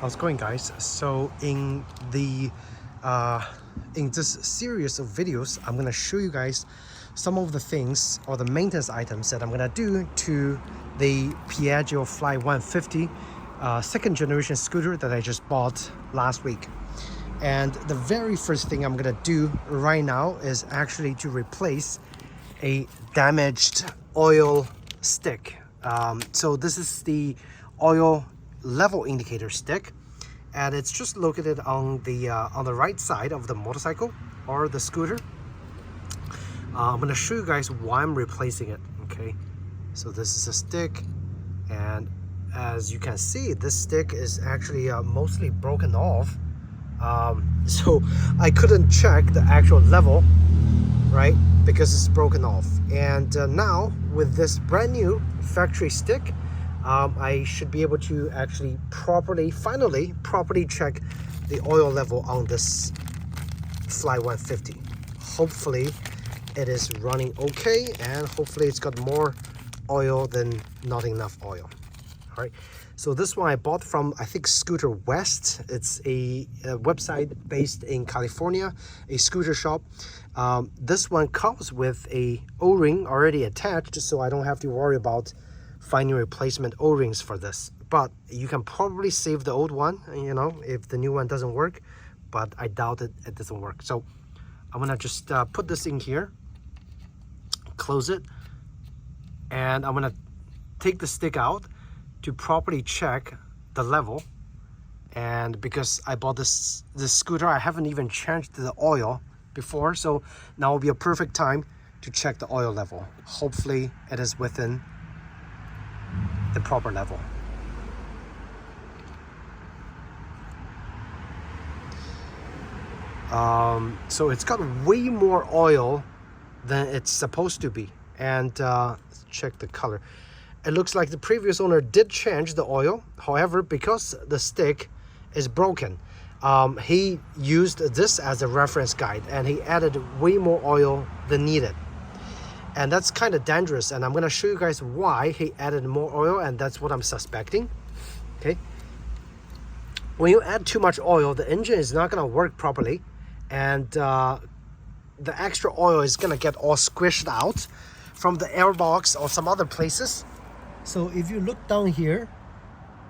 How's it going, guys? So in this series of videos, I'm gonna show you guys some of the things or the maintenance items that I'm gonna do to the Piaggio Fly 150 second generation scooter that I just bought last week. And the very first thing I'm gonna do right now is actually to replace a damaged oil stick. So this is the oil level indicator stick, and it's just located on the right side of the motorcycle or the scooter. I'm going to show you guys why I'm replacing it. Okay, so this is a stick, and as you can see, this stick is actually mostly broken off. So I couldn't check the actual level, right, because it's broken off. And now with this brand new factory stick, I should be able to actually finally properly check the oil level on this Fly 150. Hopefully it is running okay, and hopefully it's got more oil than not enough oil. All right, so this one I bought from, I think, Scooter West. It's a website based in California, a scooter shop. This one comes with a O-ring already attached, so I don't have to worry about finding replacement O-rings for this. But you can probably save the old one, you know, if the new one doesn't work, but I doubt it doesn't work. So I'm gonna just put this in here, close it, and I'm gonna take the stick out to properly check the level. And because I bought this scooter, I haven't even changed the oil before, so now will be a perfect time to check the oil level. Hopefully it is within the proper level. So it's got way more oil than it's supposed to be. And let's check the color. It looks like the previous owner did change the oil. However, because the stick is broken, he used this as a reference guide, and he added way more oil than needed. And that's kind of dangerous, and I'm going to show you guys why he added more oil, and that's what I'm suspecting. Okay, when you add too much oil, the engine is not going to work properly, and the extra oil is going to get all squished out from the airbox or some other places. So if you look down here,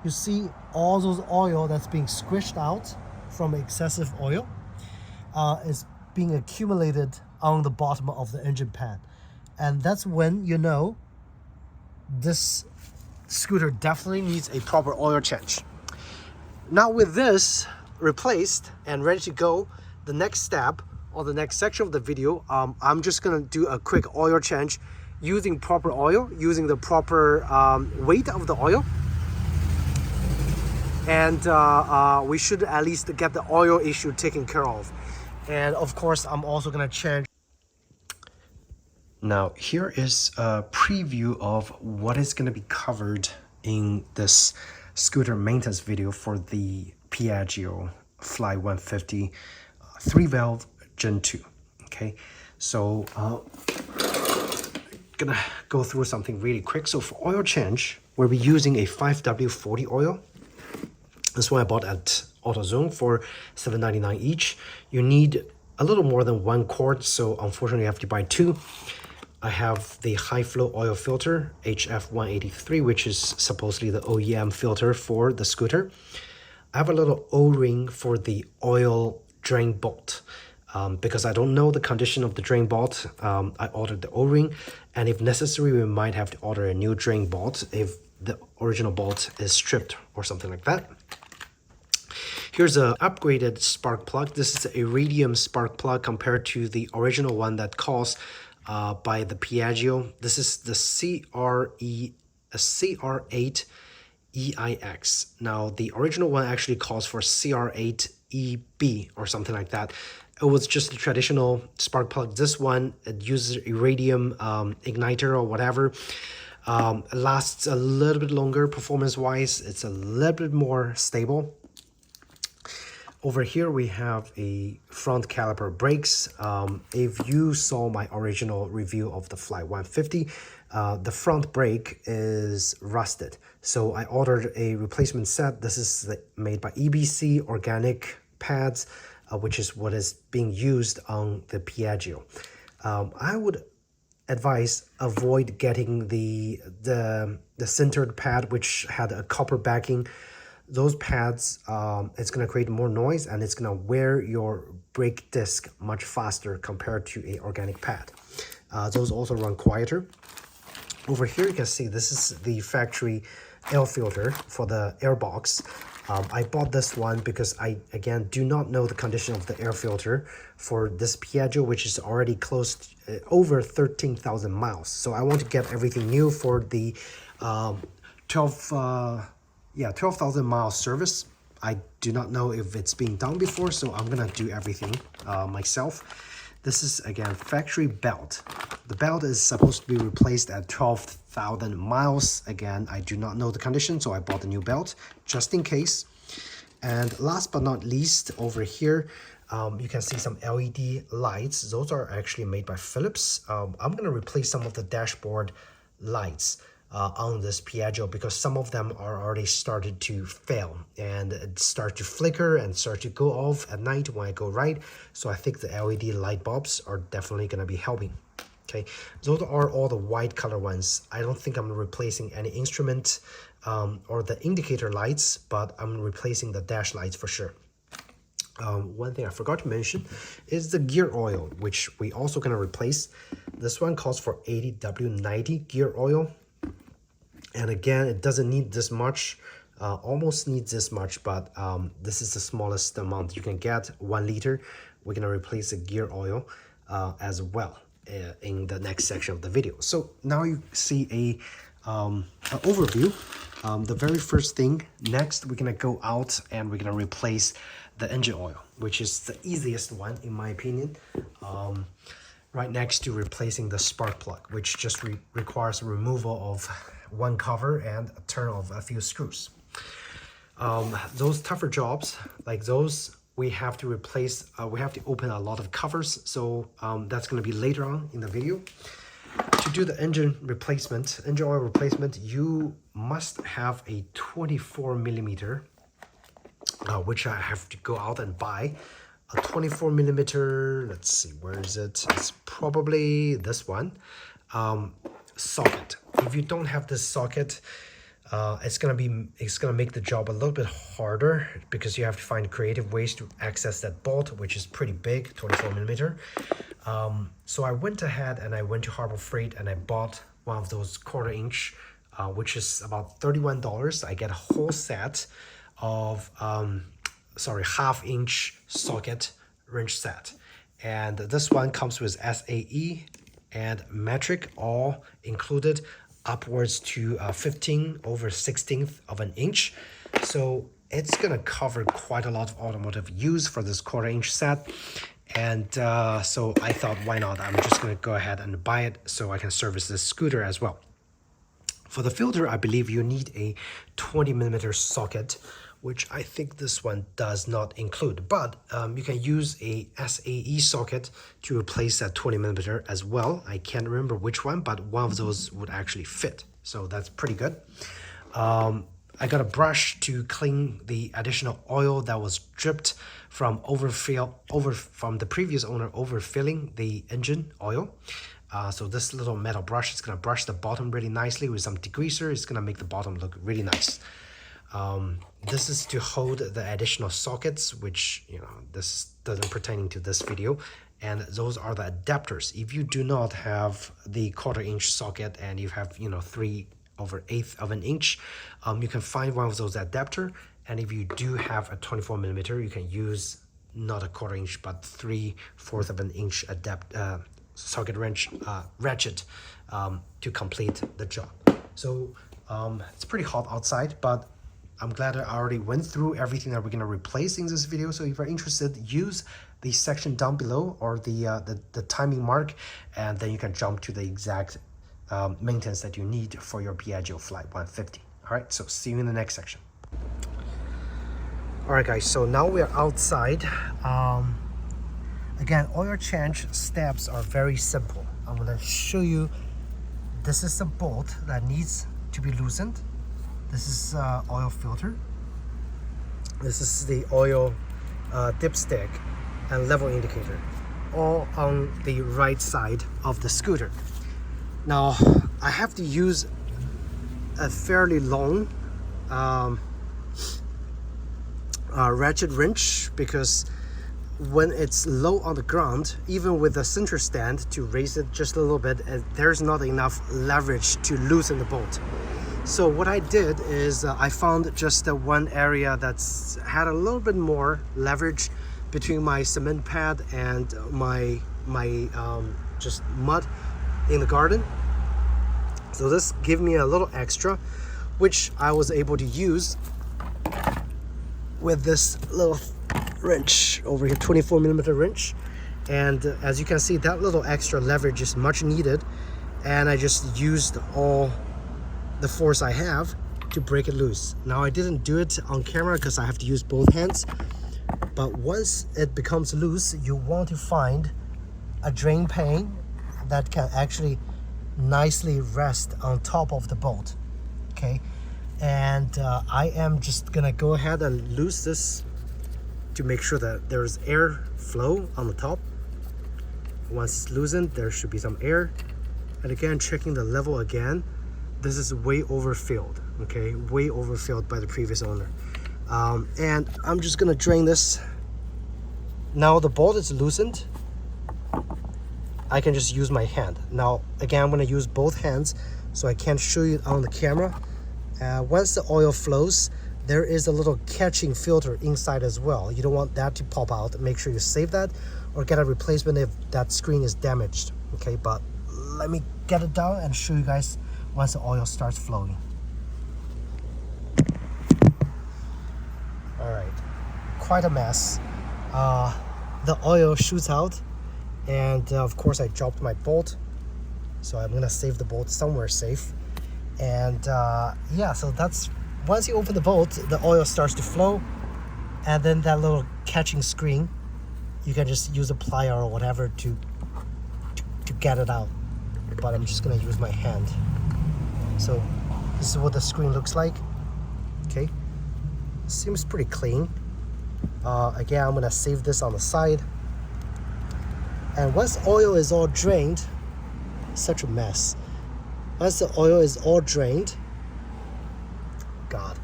you see all those oil that's being squished out from excessive oil is being accumulated on the bottom of the engine pan. And that's when you know this scooter definitely needs a proper oil change. Now with this replaced and ready to go, the next step or the next section of the video, I'm just gonna do a quick oil change using proper oil, using the proper weight of the oil. And we should at least get the oil issue taken care of. And of course, I'm also gonna change. Now, here is a preview of what is going to be covered in this scooter maintenance video for the Piaggio Fly 150 3-valve Gen 2. Okay, so gonna go through something really quick. So for oil change, we'll be using a 5W40 oil. This one I bought at AutoZone for $7.99 each. You need a little more than 1 quart, so unfortunately you have to buy 2. I have the high flow oil filter HF183, which is supposedly the OEM filter for the scooter. I have a little O-ring for the oil drain bolt. Because I don't know the condition of the drain bolt, I ordered the O-ring, and if necessary, we might have to order a new drain bolt if the original bolt is stripped or something like that. Here's an upgraded spark plug. This is a radium spark plug compared to the original one that calls by the Piaggio. This is the CR8 EIX. Now, the original one actually calls for CR8 EB or something like that. It was just a traditional spark plug. This one, it uses a radium igniter or whatever. It lasts a little bit longer performance-wise. It's a little bit more stable. Over here we have a front caliper brakes. If you saw my original review of the Fly 150, the front brake is rusted. So I ordered a replacement set. This is made by EBC Organic Pads, which is what is being used on the Piaggio. I would advise avoid getting the centered pad, which had a copper backing. Those pads, it's going to create more noise and it's going to wear your brake disc much faster compared to a organic pad. Those also run quieter. Over here you can see this is the factory air filter for the air box. I bought this one because I, again, do not know the condition of the air filter for this Piaggio, which is already close to, over 13,000 miles. So I want to get everything new for the 12,000 mile service. I do not know if it's being done before, so I'm gonna do everything myself. This is, again, factory belt. The belt is supposed to be replaced at 12,000 miles. Again, I do not know the condition, so I bought a new belt just in case. And last but not least, over here, you can see some LED lights. Those are actually made by Philips. I'm going to replace some of the dashboard lights on this Piaggio because some of them are already started to fail and start to flicker and start to go off at night when I go ride. So I think the LED light bulbs are definitely going to be helping. Okay, those are all the white color ones. I don't think I'm replacing any instrument or the indicator lights, but I'm replacing the dash lights for sure. One thing I forgot to mention is the gear oil, which we also going to replace. This one calls for 80W90 gear oil. And again, it doesn't need this much, almost needs this much, but this is the smallest amount you can get, 1 liter. We're going to replace the gear oil as well in the next section of the video. So now you see an overview. The very first thing, next we're going to go out and we're going to replace the engine oil, which is the easiest one in my opinion. Right next to replacing the spark plug, which just requires removal of one cover and a turn of a few screws. Those tougher jobs like those, we have to replace, we have to open a lot of covers, so that's going to be later on in the video. To do the engine replacement, engine oil replacement, you must have a 24 millimeter, which I have to go out and buy. A 24 millimeter, let's see, where is it? It's probably this one, socket. If you don't have this socket, it's gonna make the job a little bit harder because you have to find creative ways to access that bolt, which is pretty big, 24 millimeter. So I went ahead and I went to Harbor Freight and I bought one of those 1/4 inch, which is about $31. I get a whole set of, sorry, 1/2 inch socket wrench set. And this one comes with SAE and metric all included, upwards to 15/16 of an inch. So it's gonna cover quite a lot of automotive use for this 1/4 inch set. And so I thought, why not? I'm just gonna go ahead and buy it so I can service this scooter as well. For the filter, I believe you need a 20 millimeter socket, which I think this one does not include, but you can use a SAE socket to replace that 20 millimeter as well. I can't remember which one, but one of those would actually fit. So that's pretty good. I got a brush to clean the additional oil that was dripped from from the previous owner overfilling the engine oil. So this little metal brush is gonna brush the bottom really nicely with some degreaser. It's gonna make the bottom look really nice. This is to hold the additional sockets, which, you know, this doesn't pertain to this video. And those are the adapters. If you do not have the 1/4 inch socket and you have, you know, 3/8 of an inch, you can find one of those adapter. And if you do have a 24 millimeter, you can use not a 1/4 inch, but 3/4 of an inch socket wrench ratchet to complete the job. So it's pretty hot outside, but I'm glad I already went through everything that we're going to replace in this video. So if you're interested, use the section down below or the timing mark, and then you can jump to the exact maintenance that you need for your Piaggio Fly 150. All right, so see you in the next section. All right, guys, so now we're outside. Again, oil change steps are very simple. I'm going to show you this is the bolt that needs to be loosened. This is oil filter. This is the oil dipstick and level indicator, all on the right side of the scooter. Now I have to use a fairly long ratchet wrench, because when it's low on the ground, even with the center stand to raise it just a little bit, there's not enough leverage to loosen the bolt. So what I did is I found just one area that's had a little bit more leverage between my cement pad and my just mud in the garden. So this gave me a little extra, which I was able to use with this little wrench over here, 24mm wrench. And as you can see, that little extra leverage is much needed, and I just used all the force I have to break it loose. Now I didn't do it on camera because I have to use both hands, but once it becomes loose, you want to find a drain pane that can actually nicely rest on top of the bolt. Okay, and I am just gonna go ahead and loose this to make sure that there's air flow on the top. Once it's loosened, there should be some air. And again, checking the level again, this is way overfilled, okay, way overfilled by the previous owner. And I'm just gonna drain this. Now the bolt is loosened, I can just use my hand. Now again, I'm gonna use both hands, so I can't show you on the camera. Once the oil flows, there is a little catching filter inside as well. You don't want that to pop out. Make sure you save that or get a replacement if that screen is damaged. Okay, but let me get it down and show you guys once the oil starts flowing. All right, quite a mess. The oil shoots out, and of course I dropped my bolt, so I'm gonna save the bolt somewhere safe. And yeah, so that's, once you open the bolt, the oil starts to flow, and then that little catching screen, you can just use a plier or whatever to get it out. But I'm just gonna use my hand. So this is what the screen looks like. Okay, seems pretty clean. Again, I'm gonna save this on the side. And once oil is all drained, such a mess. Once the oil is all drained, God,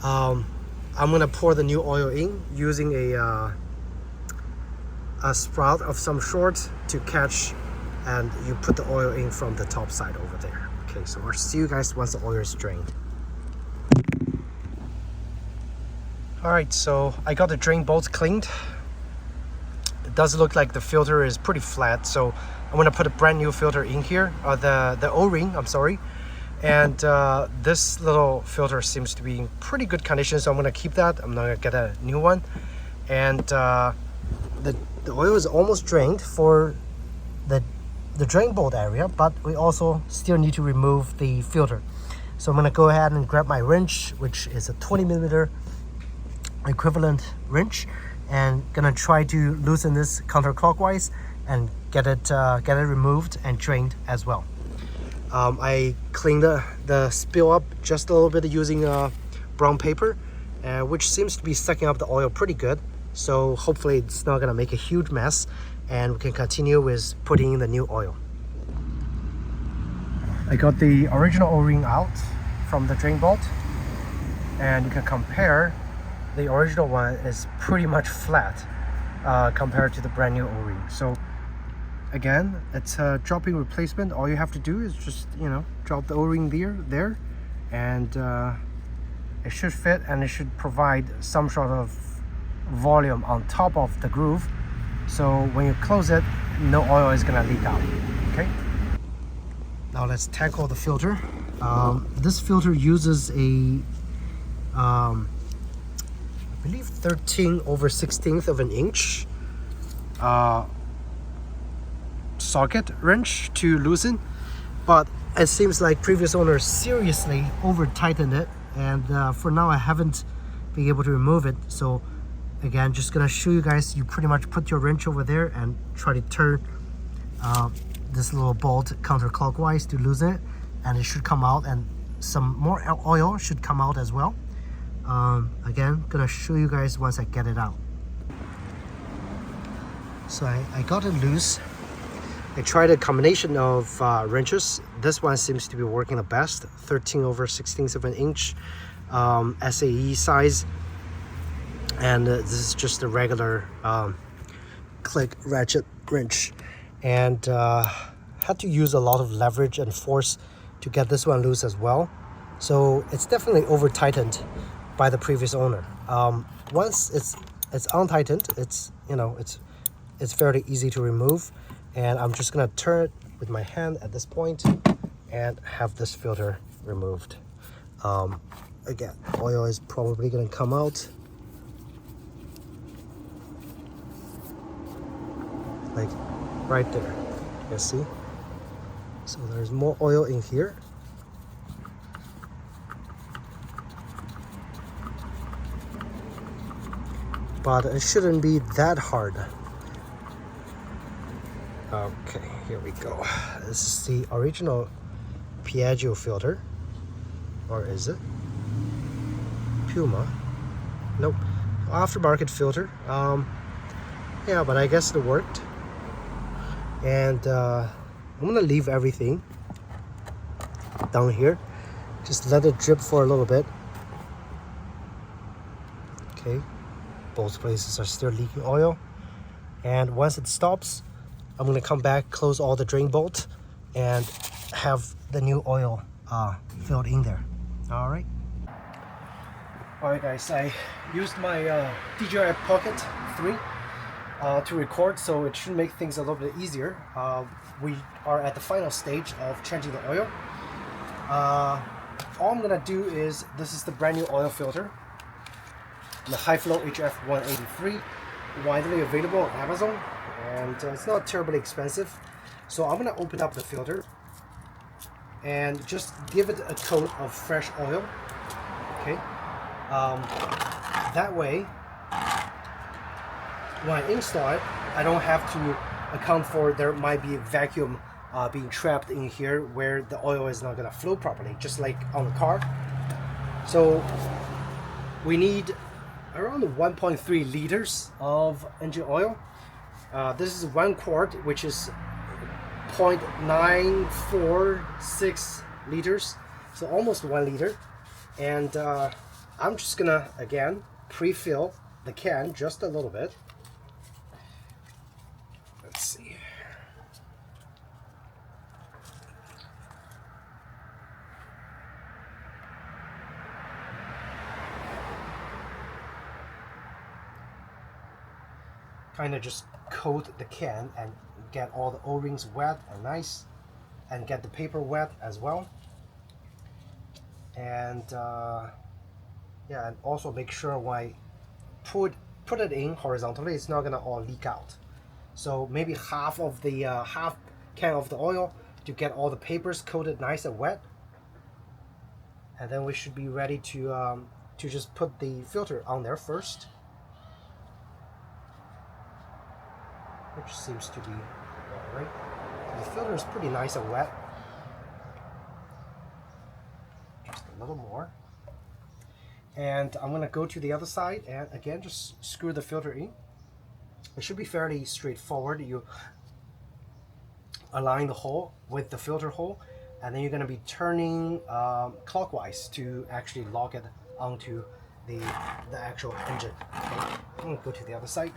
I'm gonna pour the new oil in using a sprout of some sort to catch, and you put the oil in from the top side over there. Okay, so I'll see you guys once the oil is drained. All right, so I got the drain bolts cleaned. It does look like the filter is pretty flat, so I'm gonna put a brand new filter in here, the O-ring, I'm sorry. And this little filter seems to be in pretty good condition, so I'm gonna keep that. I'm not gonna get a new one. And the oil is almost drained for the drain bolt area, but we also still need to remove the filter. So I'm gonna go ahead and grab my wrench, which is a 20mm equivalent wrench, and gonna try to loosen this counterclockwise and get it removed and drained as well. I cleaned the spill up just a little bit using brown paper, which seems to be sucking up the oil pretty good. So hopefully it's not gonna make a huge mess, and we can continue with putting in the new oil. I got the original O-ring out from the drain bolt, and you can compare. The original one is pretty much flat compared to the brand new O-ring. So again, it's a drop-in replacement. All you have to do is just, you know, drop the O-ring there, and it should fit, and it should provide some sort of volume on top of the groove. So when you close it, no oil is gonna leak out. Okay. Now let's tackle the filter. This filter uses a I believe 13/16 of an inch socket wrench to loosen, but it seems like previous owner seriously over tightened it, and for now I haven't been able to remove it. So again, just gonna show you guys, you pretty much put your wrench over there and try to turn this little bolt counterclockwise to loosen it. and it should come out, and some more oil should come out as well. Again, gonna show you guys once I get it out. So I got it loose. I tried a combination of wrenches. This one seems to be working the best. 13/16 of an inch SAE size, and this is just a regular click ratchet wrench, and had to use a lot of leverage and force to get this one loose as well. So it's definitely over tightened by the previous owner. Once it's untightened, it's fairly easy to remove, and I'm just gonna turn it with my hand at this point and have this filter removed. Again, oil is probably gonna come out like right there. You see? So there's more oil in here. But it shouldn't be that hard. Okay, here we go. This is the original Piaggio filter. Or is it? Puma? Nope. Aftermarket filter. Yeah, but I guess it worked. And I'm gonna leave everything down here. Just let it drip for a little bit. Okay. Both places are still leaking oil, and once it stops, I'm gonna come back, close all the drain bolts, and have the new oil filled in there. All right guys, I used my DJI Pocket 3 to record, so it should make things a little bit easier. We are at the final stage of changing the oil. All I'm gonna do is, this is the brand new oil filter, the high flow HF 183, widely available on Amazon, and it's not terribly expensive. So I'm gonna open up the filter and just give it a coat of fresh oil. Okay, that way when I install it, I don't have to account for there might be a vacuum being trapped in here where the oil is not gonna flow properly, just like on the car. So we need around 1.3 liters of engine oil. This is 1 quart, which is 0.946 liters, so almost 1 liter. And I'm just gonna again pre-fill the can just a little bit. Let's see. Kind of just coat the can and get all the O-rings wet and nice, and get the paper wet as well. And yeah, and also make sure when I put it in horizontally, it's not gonna all leak out. So maybe half of the half can of the oil to get all the papers coated nice and wet, and then we should be ready to just put the filter on there first, which seems to be all right. The filter is pretty nice and wet. Just a little more. And I'm gonna go to the other side and again just screw the filter in. It should be fairly straightforward. You align the hole with the filter hole, and then you're gonna be turning clockwise to actually lock it onto the actual engine. Okay. I'm gonna go to the other side.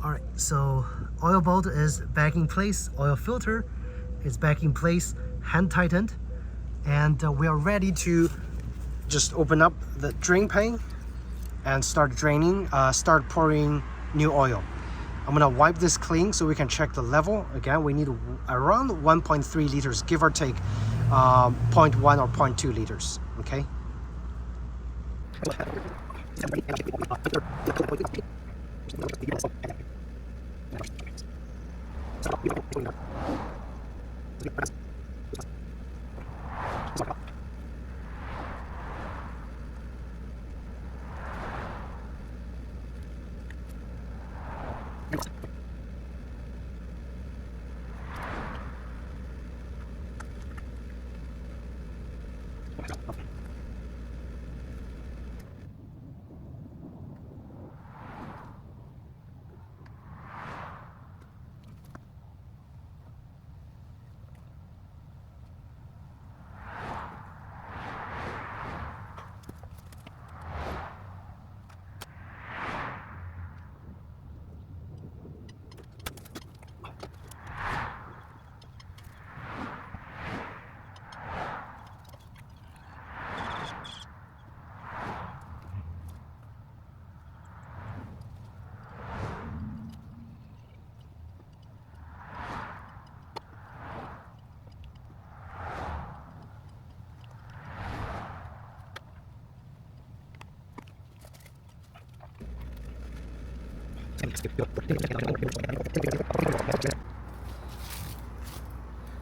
Alright, so oil bolt is back in place, oil filter is back in place, hand tightened, and we are ready to just open up the drain pan and start draining, start pouring new oil. I'm gonna wipe this clean so we can check the level. Again, we need around 1.3 liters, give or take 0.1 or 0.2 liters, okay?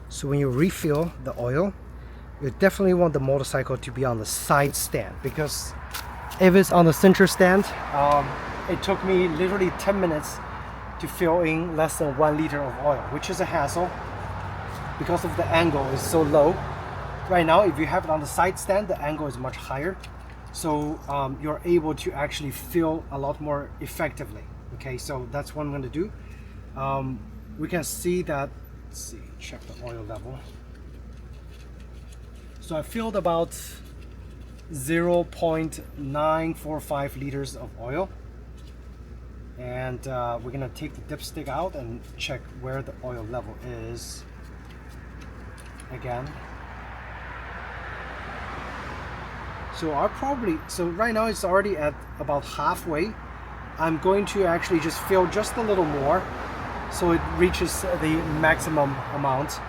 So when you refill the oil, you definitely want the motorcycle to be on the side stand, because if it's on the center stand, it took me literally 10 minutes to fill in less than 1 liter of oil, which is a hassle because of the angle is so low. Right now, if you have it on the side stand, the angle is much higher, so you're able to actually fill a lot more effectively. Okay, so that's what I'm going to do. We can see that, let's see, check the oil level. So I filled about 0.945 liters of oil, and we're gonna take the dipstick out and check where the oil level is again. So right now it's already at about halfway. I'm going to actually just fill just a little more so it reaches the maximum amount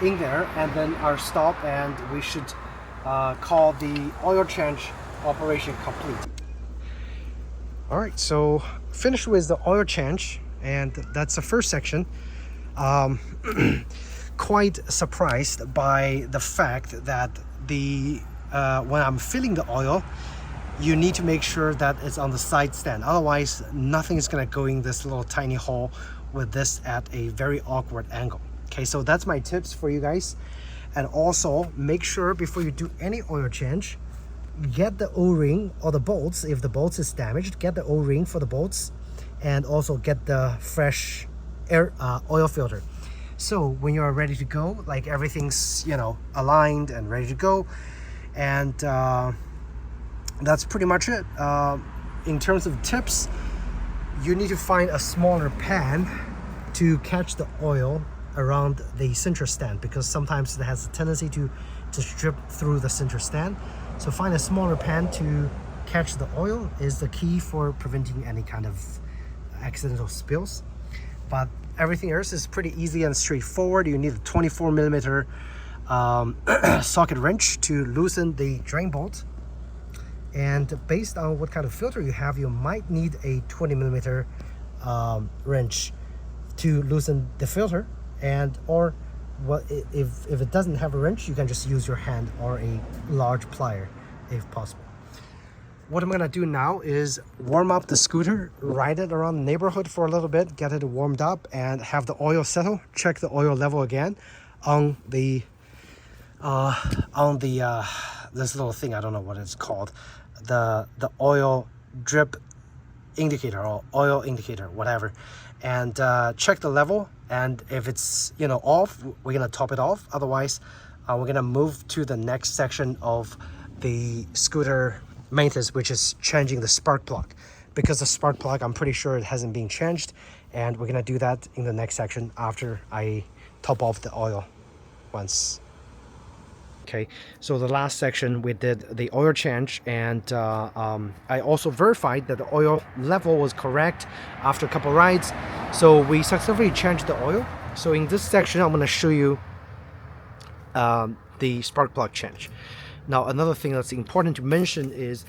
in there, and then I'll stop, and we should call the oil change operation complete. All right, so finished with the oil change, and that's the first section. Quite surprised by the fact that when I'm filling the oil, you need to make sure that it's on the side stand. Otherwise, nothing is gonna go in this little tiny hole with this at a very awkward angle. Okay, so that's my tips for you guys. And also make sure before you do any oil change, get the O-ring or the bolts. If the bolts is damaged, get the O-ring for the bolts, and also get the fresh air oil filter. So when you're ready to go, like everything's, you know, aligned and ready to go, and that's pretty much it. In terms of tips, you need to find a smaller pan to catch the oil around the center stand, because sometimes it has a tendency to drip through the center stand. So find a smaller pan to catch the oil is the key for preventing any kind of accidental spills. But everything else is pretty easy and straightforward. You need a 24 millimeter socket wrench to loosen the drain bolt, and based on what kind of filter you have, you might need a 20 millimeter wrench to loosen the filter. And or what if it doesn't have a wrench, you can just use your hand or a large plier if possible. What I'm gonna do now is warm up the scooter, ride it around the neighborhood for a little bit, get it warmed up, and have the oil settle. Check the oil level again on the this little thing, I don't know what it's called, the oil drip indicator or oil indicator, whatever, and check the level. And if it's, you know, off, we're gonna top it off. Otherwise, we're gonna move to the next section of the scooter maintenance, which is changing the spark plug, because the spark plug, I'm pretty sure it hasn't been changed, and we're gonna do that in the next section after I top off the oil once. Okay, so the last section we did the oil change, and I also verified that the oil level was correct after a couple rides, so we successfully changed the oil. So in this section, I'm going to show you the spark plug change. Now, another thing that's important to mention is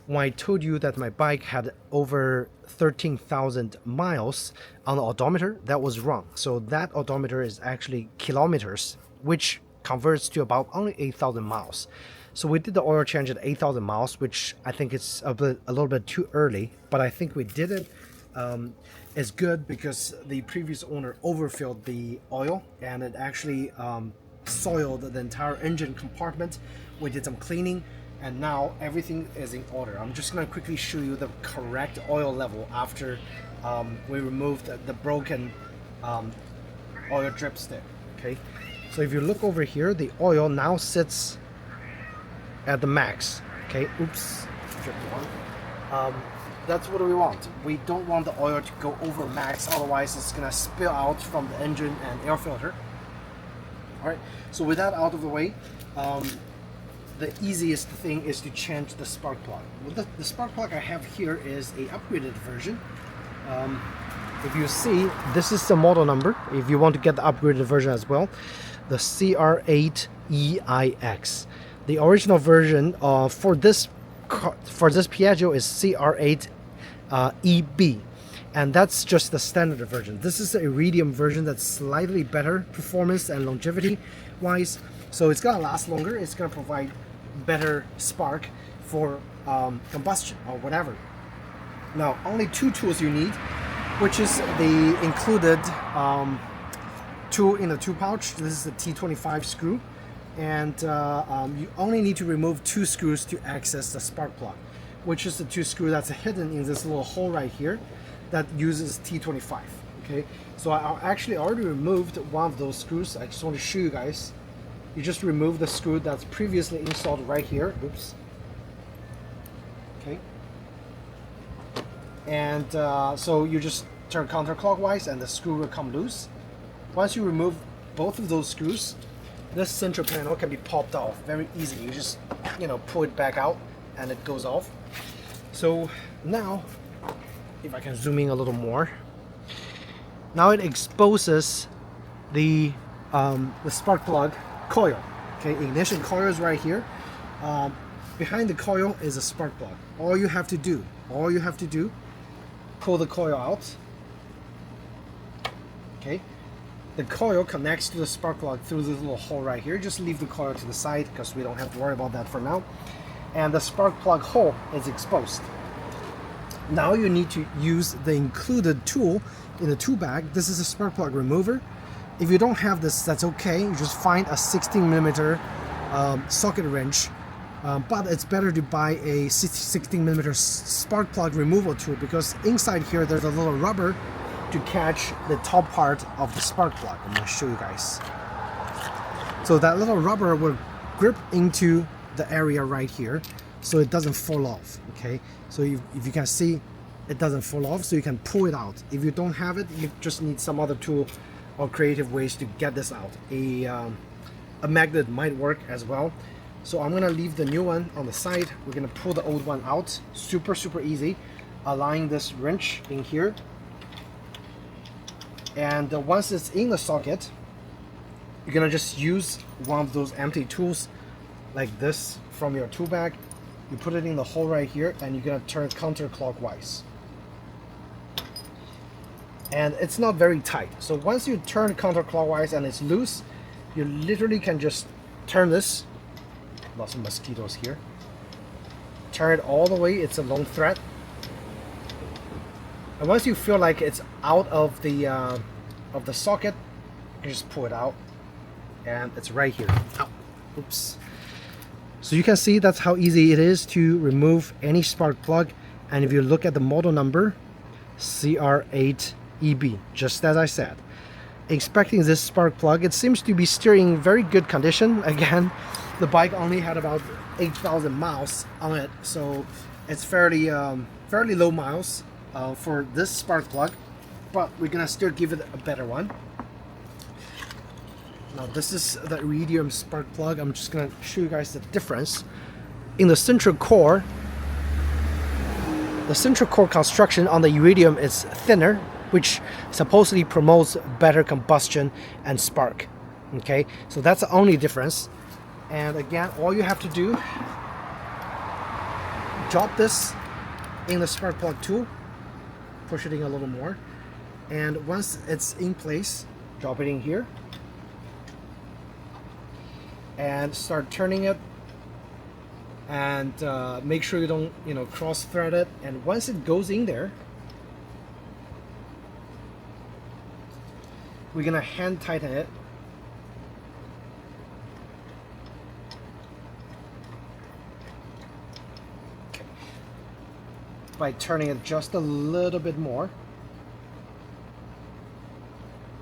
when I told you that my bike had over 13,000 miles on the odometer, that was wrong. So that odometer is actually kilometers, which converts to about only 8,000 miles. So we did the oil change at 8,000 miles, which I think it's a little bit too early, but I think we did it. It's good because the previous owner overfilled the oil, and it actually soiled the entire engine compartment. We did some cleaning, and now everything is in order. I'm just going to quickly show you the correct oil level after we removed the broken oil drip stick. Okay, so if you look over here, the oil now sits at the max. Okay, oops, dripped one. That's what we want. We don't want the oil to go over max, otherwise it's gonna spill out from the engine and air filter. All right, so with that out of the way, the easiest thing is to change the spark plug. Well, the spark plug I have here is a upgraded version. If you see, this is the model number. If you want to get the upgraded version as well, the CR8EIX. The original version for this Piaggio is CR8EB, And that's just the standard version. This is the iridium version that's slightly better performance and longevity wise. So it's gonna last longer. It's gonna provide better spark for combustion or whatever. Now, only two tools you need, which is the included tool in the tool pouch. This is the T25 screw, and you only need to remove two screws to access the spark plug, which is the two screw that's hidden in this little hole right here that uses T25. Okay, so I actually already removed one of those screws. I just want to show you guys. You just remove the screw that's previously installed right here. Oops. Okay. And so you just turn counterclockwise and the screw will come loose. Once you remove both of those screws, this central panel can be popped off very easily. You just, pull it back out and it goes off. So now, if I can zoom in a little more, now it exposes the spark plug coil. Okay, ignition coil is right here. Behind the coil is a spark plug. All you have to do, pull the coil out. Okay, the coil connects to the spark plug through this little hole right here. Just leave the coil to the side because we don't have to worry about that for now. And the spark plug hole is exposed. Now you need to use the included tool in the tool bag. This is a spark plug remover. If you don't have this, that's okay. You just find a 16mm socket wrench. But it's better to buy a 16mm spark plug removal tool, because inside here there's a little rubber to catch the top part of the spark plug. I'm going to show you guys. So that little rubber will grip into the area right here so it doesn't fall off. Okay, so if you can see, it doesn't fall off, so you can pull it out. If you don't have it, you just need some other tool or creative ways to get this out. A magnet might work as well. So I'm gonna leave the new one on the side. We're gonna pull the old one out. Super easy. Align this wrench in here, and once it's in the socket, you're gonna just use one of those empty tools like this from your tool bag. You put it in the hole right here, and you're gonna turn counterclockwise. And it's not very tight. So once you turn counterclockwise and it's loose, you literally can just turn this. Lots of mosquitoes here. Turn it all the way. It's a long thread. And once you feel like it's out of the socket, you just pull it out, and it's right here. Ow. Oops. So you can see that's how easy it is to remove any spark plug. And if you look at the model number, CR8EB, just as I said. Expecting this spark plug, it seems to be still in very good condition. Again, the bike only had about 8,000 miles on it, so it's fairly low miles for this spark plug, but we're gonna still give it a better one. Now this is the iridium spark plug. I'm just gonna show you guys the difference. In the central core construction on the iridium is thinner, which supposedly promotes better combustion and spark. Okay, so that's the only difference. And again, all you have to do, drop this in the spark plug tool, push it in a little more, and once it's in place, drop it in here and start turning it, and make sure you don't cross thread it. And once it goes in there, we're gonna hand tighten it. Okay. By turning it just a little bit more.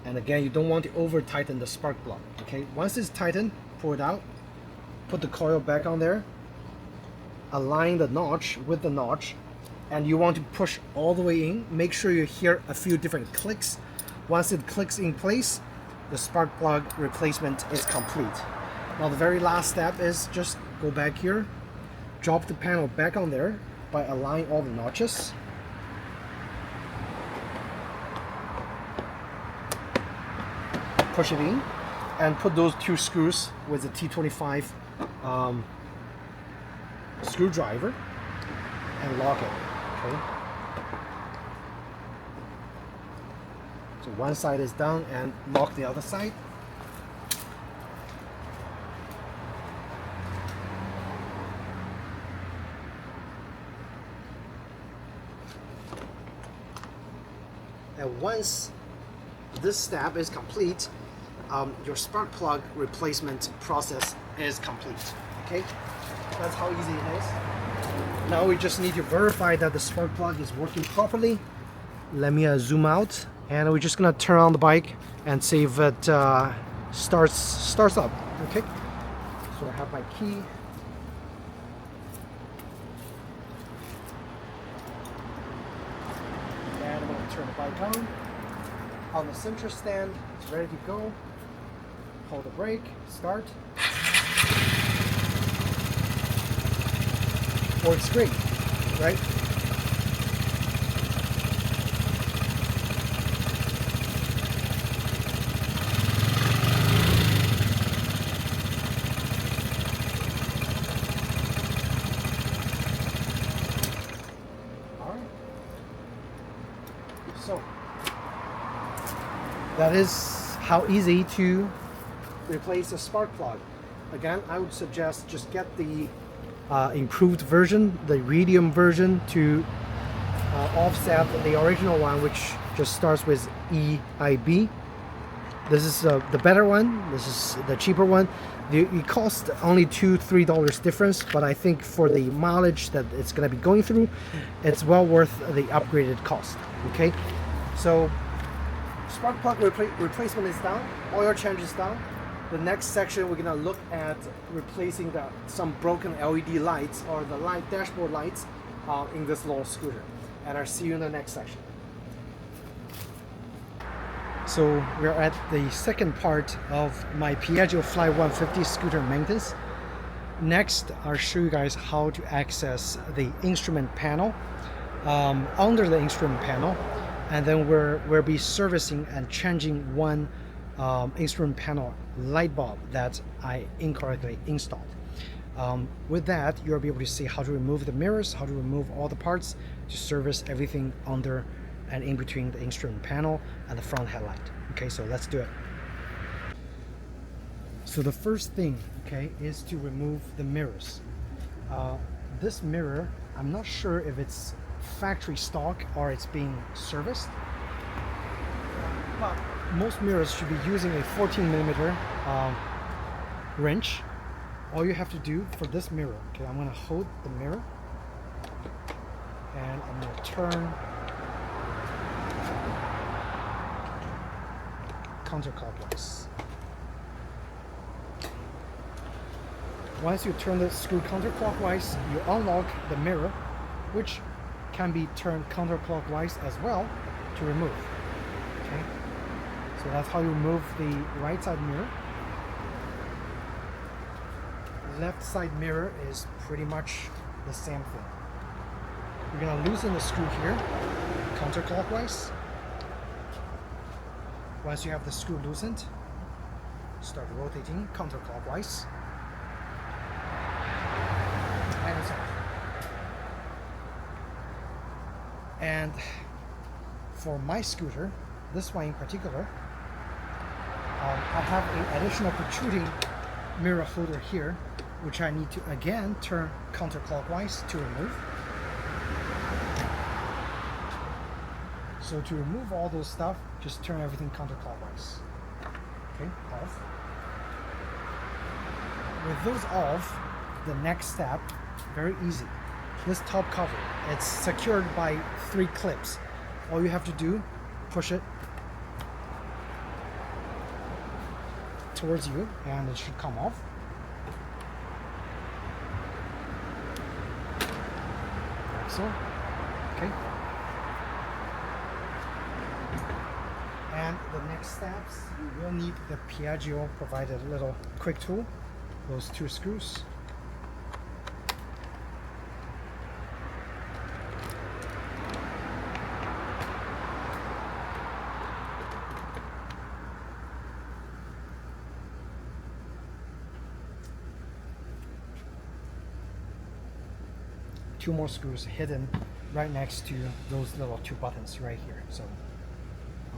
And again, you don't want to over tighten the spark plug. Okay, once it's tightened, pull it out, put the coil back on there, align the notch with the notch, and you want to push all the way in. Make sure you hear a few different clicks. Once it clicks in place, the spark plug replacement is complete. Now the very last step is just go back here, drop the panel back on there by aligning all the notches. Push it in and put those two screws with the T25 screwdriver and lock it. Okay. So one side is done, and lock the other side. And once this step is complete, your spark plug replacement process is complete. Okay, that's how easy it is. Now we just need to verify that the spark plug is working properly. Let me zoom out, and we're just gonna turn on the bike and see if it starts up. Okay, so I have my key. And I'm gonna turn the bike on the center stand. It's ready to go. Hold the brake, start. Works great, right? All right. So that is how easy to replace a spark plug. Again, I would suggest just get the improved version, the medium version, to offset the original one, which just starts with EIB. This is the better one. This is the cheaper one. It costs only $2-3 difference, but I think for the mileage that it's going to be going through, it's well worth the upgraded cost. Okay, so spark plug replacement is done. Oil change is done. The next section, we're gonna look at replacing some broken LED lights or the dashboard lights in this little scooter. And I'll see you in the next section. So we're at the second part of my Piaggio Fly 150 scooter maintenance. Next, I'll show you guys how to access the instrument panel. Under the instrument panel, and then we'll be servicing and changing one instrument panel light bulb that I incorrectly installed. With that, you'll be able to see how to remove the mirrors, how to remove all the parts to service everything under and in between the instrument panel and the front headlight. Okay, so let's do it. So the first thing, okay, is to remove the mirrors. This mirror, I'm not sure if it's factory stock or it's being serviced, but most mirrors should be using a 14mm wrench. All you have to do for this mirror, okay, I'm going to hold the mirror and I'm going to turn counterclockwise. Once you turn the screw counterclockwise, you unlock the mirror, which can be turned counterclockwise as well to remove. Okay, so that's how you remove the right side mirror. Left side mirror is pretty much the same thing. You're going to loosen the screw here counterclockwise. Once you have the screw loosened, start rotating counterclockwise. And it's off. And for my scooter, this one in particular, I have an additional protruding mirror holder here, which I need to again turn counterclockwise to remove. So to remove all those stuff, just turn everything counterclockwise. Okay, off. With those off, the next step, very easy. This top cover, it's secured by 3 clips. All you have to do, push it towards you and it should come off. Like so. Okay. And the next steps, you will need the Piaggio provided little quick tool, those 2 screws. Two more screws hidden right next to those little 2 buttons right here. So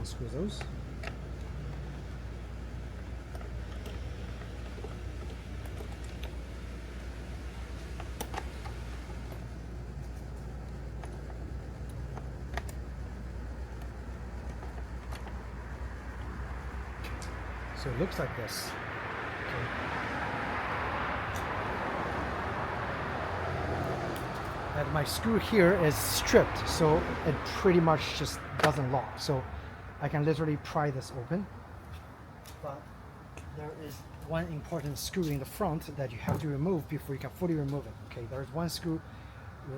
unscrew those. So it looks like this. Okay. And my screw here is stripped, so it pretty much just doesn't lock. So I can literally pry this open. But there is one important screw in the front that you have to remove before you can fully remove it. Okay, there's one screw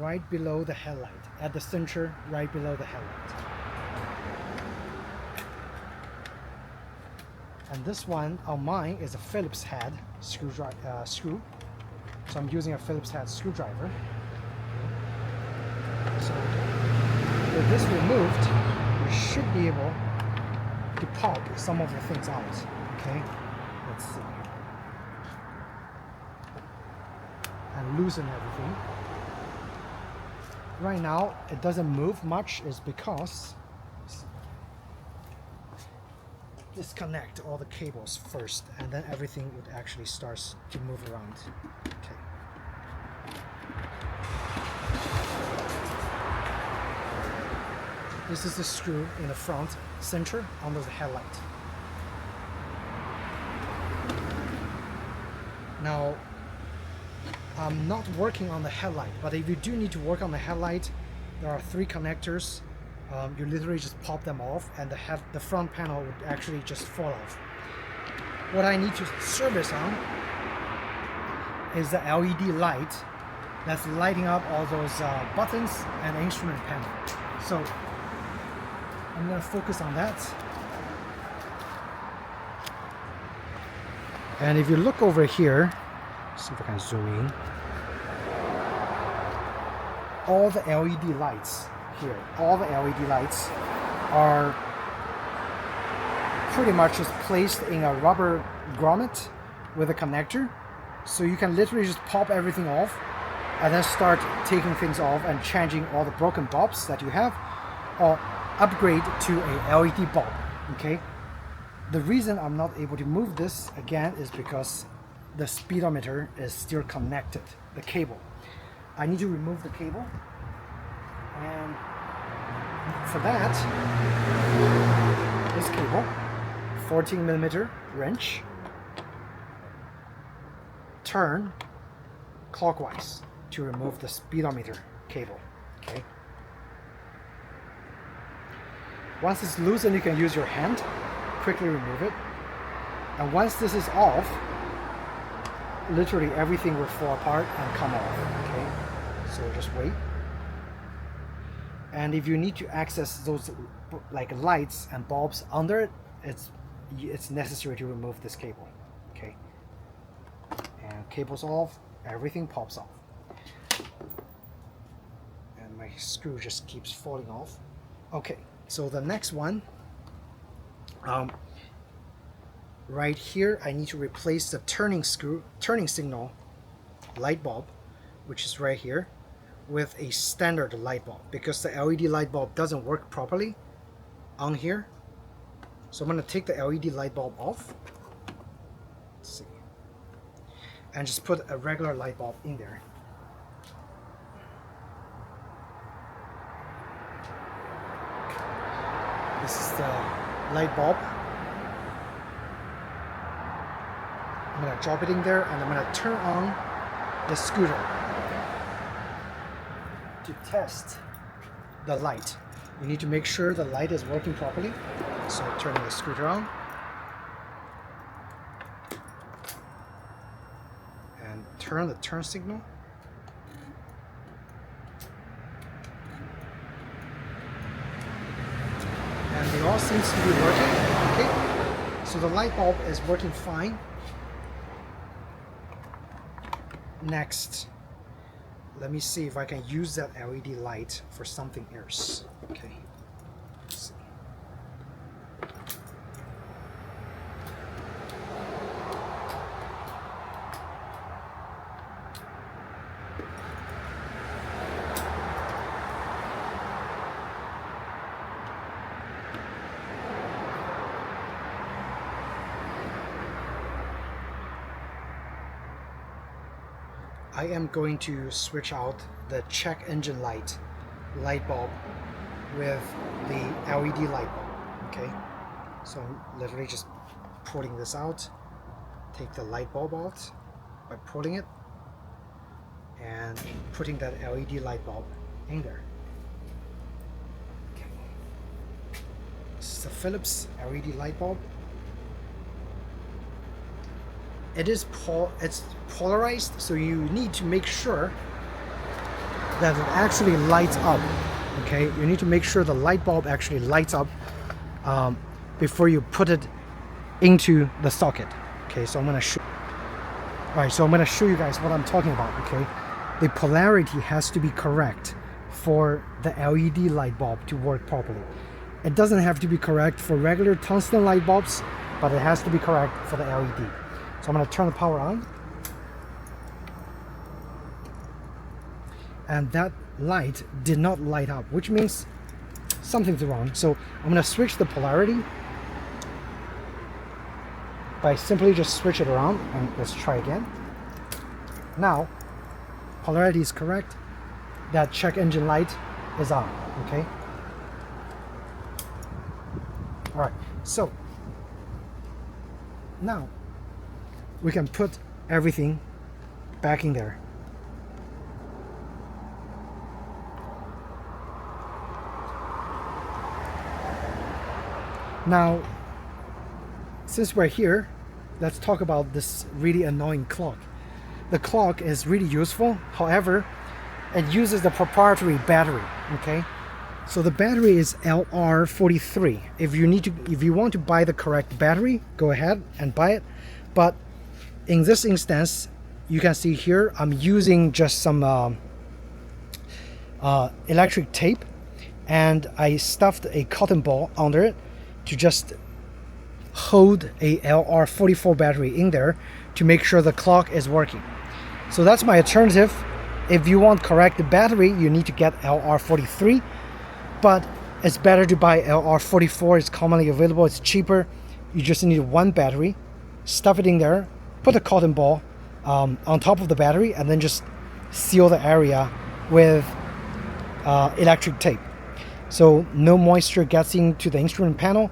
right below the headlight, at the center, right below the headlight. And this one on mine is a Phillips head screw. So I'm using a Phillips head screwdriver. So with this removed, we should be able to pop some of the things out. Okay, let's see. And loosen everything. Right now, it doesn't move much is because disconnect all the cables first, and then everything would actually starts to move around. Okay. This is the screw in the front center under the headlight. Now, I'm not working on the headlight, but if you do need to work on the headlight, there are 3 connectors. You literally just pop them off, and the front panel would actually just fall off. What I need to service on is the LED light that's lighting up all those buttons and instrument panel. So I'm going to focus on that. And if you look over here, see if I can zoom in. All the LED lights here, all the LED lights are pretty much just placed in a rubber grommet with a connector. So you can literally just pop everything off and then start taking things off and changing all the broken bulbs that you have, or upgrade to a LED bulb. Okay. The reason I'm not able to move this again is because the speedometer is still connected, the cable. I need to remove the cable, and for that, this cable, 14mm wrench, turn clockwise to remove the speedometer cable. Okay. Once it's loosened, you can use your hand, quickly remove it, and once this is off, literally everything will fall apart and come off. Okay, so just wait. And if you need to access those like lights and bulbs under it, it's necessary to remove this cable. Okay, and cable's off, everything pops off, and my screw just keeps falling off. Okay, so the next one, right here, I need to replace the turning signal light bulb, which is right here, with a standard light bulb, because the LED light bulb doesn't work properly on here. So I'm going to take the LED light bulb off. Let's see. And just put a regular light bulb in there. This is the light bulb. I'm going to drop it in there, and I'm going to turn on the scooter to test the light. You need to make sure the light is working properly. So turning the scooter on, and turn the turn signal. And they all seems to be working. Okay, so the light bulb is working fine. Next, let me see if I can use that LED light for something else. Okay, let's see. I am going to switch out the check engine light bulb with the LED light bulb. Okay, so I'm literally just pulling this out. Take the light bulb out by pulling it and putting that LED light bulb in there. Okay. This is a Philips LED light bulb. It's polarized, so you need to make sure that it actually lights up. Okay, you need to make sure the light bulb actually lights up before you put it into the socket. Okay, so I'm gonna show. All right, so I'm gonna show you guys what I'm talking about. Okay, the polarity has to be correct for the LED light bulb to work properly. It doesn't have to be correct for regular tungsten light bulbs, but it has to be correct for the LED. So I'm going to turn the power on. And that light did not light up, which means something's wrong. So I'm going to switch the polarity by simply just switch it around. And let's try again. Now, polarity is correct. That check engine light is on, okay? All right, so now we can put everything back in there. Now, since we're here, let's talk about this really annoying clock. The clock is really useful. However, it uses the proprietary battery, okay? So the battery is LR43. If you want to buy the correct battery, go ahead and buy it. But in this instance, you can see here, I'm using just some electric tape, and I stuffed a cotton ball under it to just hold a LR44 battery in there to make sure the clock is working. So that's my alternative. If you want correct battery, you need to get LR43, but it's better to buy LR44. It's commonly available, it's cheaper. You just need one battery, stuff it in there, put a cotton ball on top of the battery, and then just seal the area with electric tape. So no moisture gets into the instrument panel,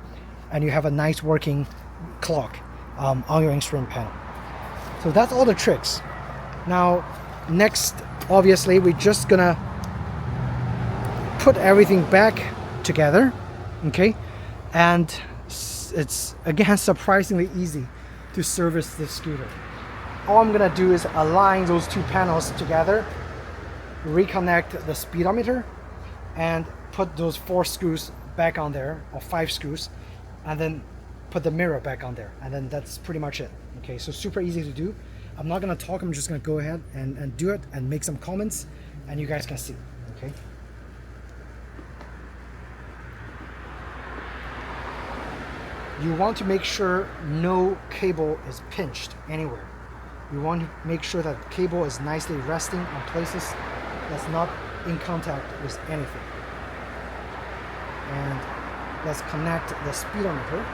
and you have a nice working clock on your instrument panel. So that's all the tricks. Now, next, obviously, we're just gonna put everything back together, okay? And it's, again, surprisingly easy to service this scooter. All I'm gonna do is align those two panels together, reconnect the speedometer, and put those 4 screws back on there, or 5 screws, and then put the mirror back on there, and then that's pretty much it. Okay, so super easy to do. I'm not gonna talk, I'm just gonna go ahead and do it and make some comments, and you guys can see, okay? You want to make sure no cable is pinched anywhere. You want to make sure that cable is nicely resting on places that's not in contact with anything. And let's connect the speedometer.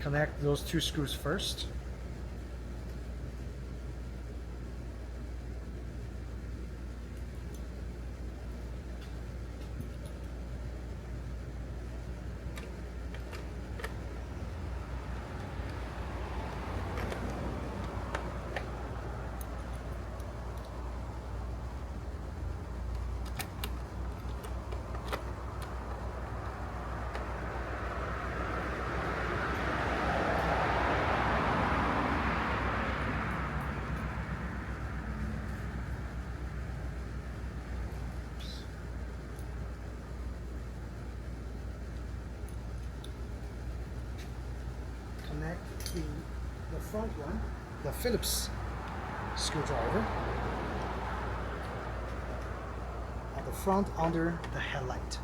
Connect those two screws first. Connect the front one, the Phillips screwdriver, at the front under the headlight.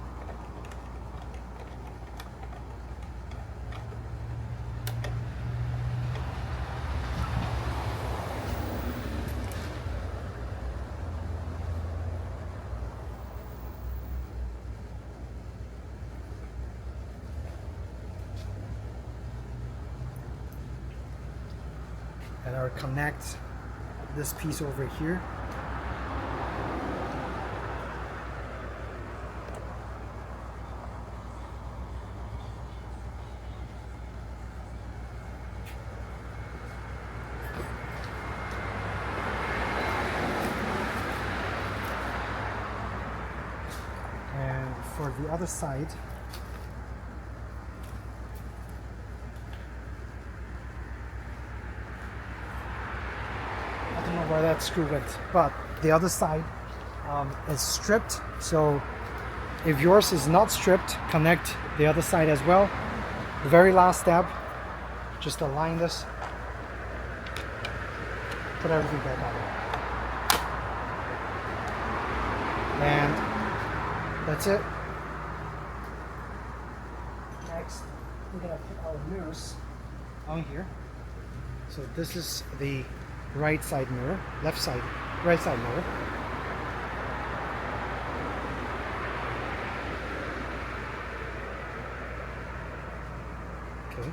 And I'll connect this piece over here. And for the other side, I don't know where that screw went, but the other side is stripped. So if yours is not stripped, connect the other side as well. The very last step, just align this, put everything back on. And that's it. Next, we're gonna put our mirrors on here. So this is the right side mirror, left side, right side mirror. Okay.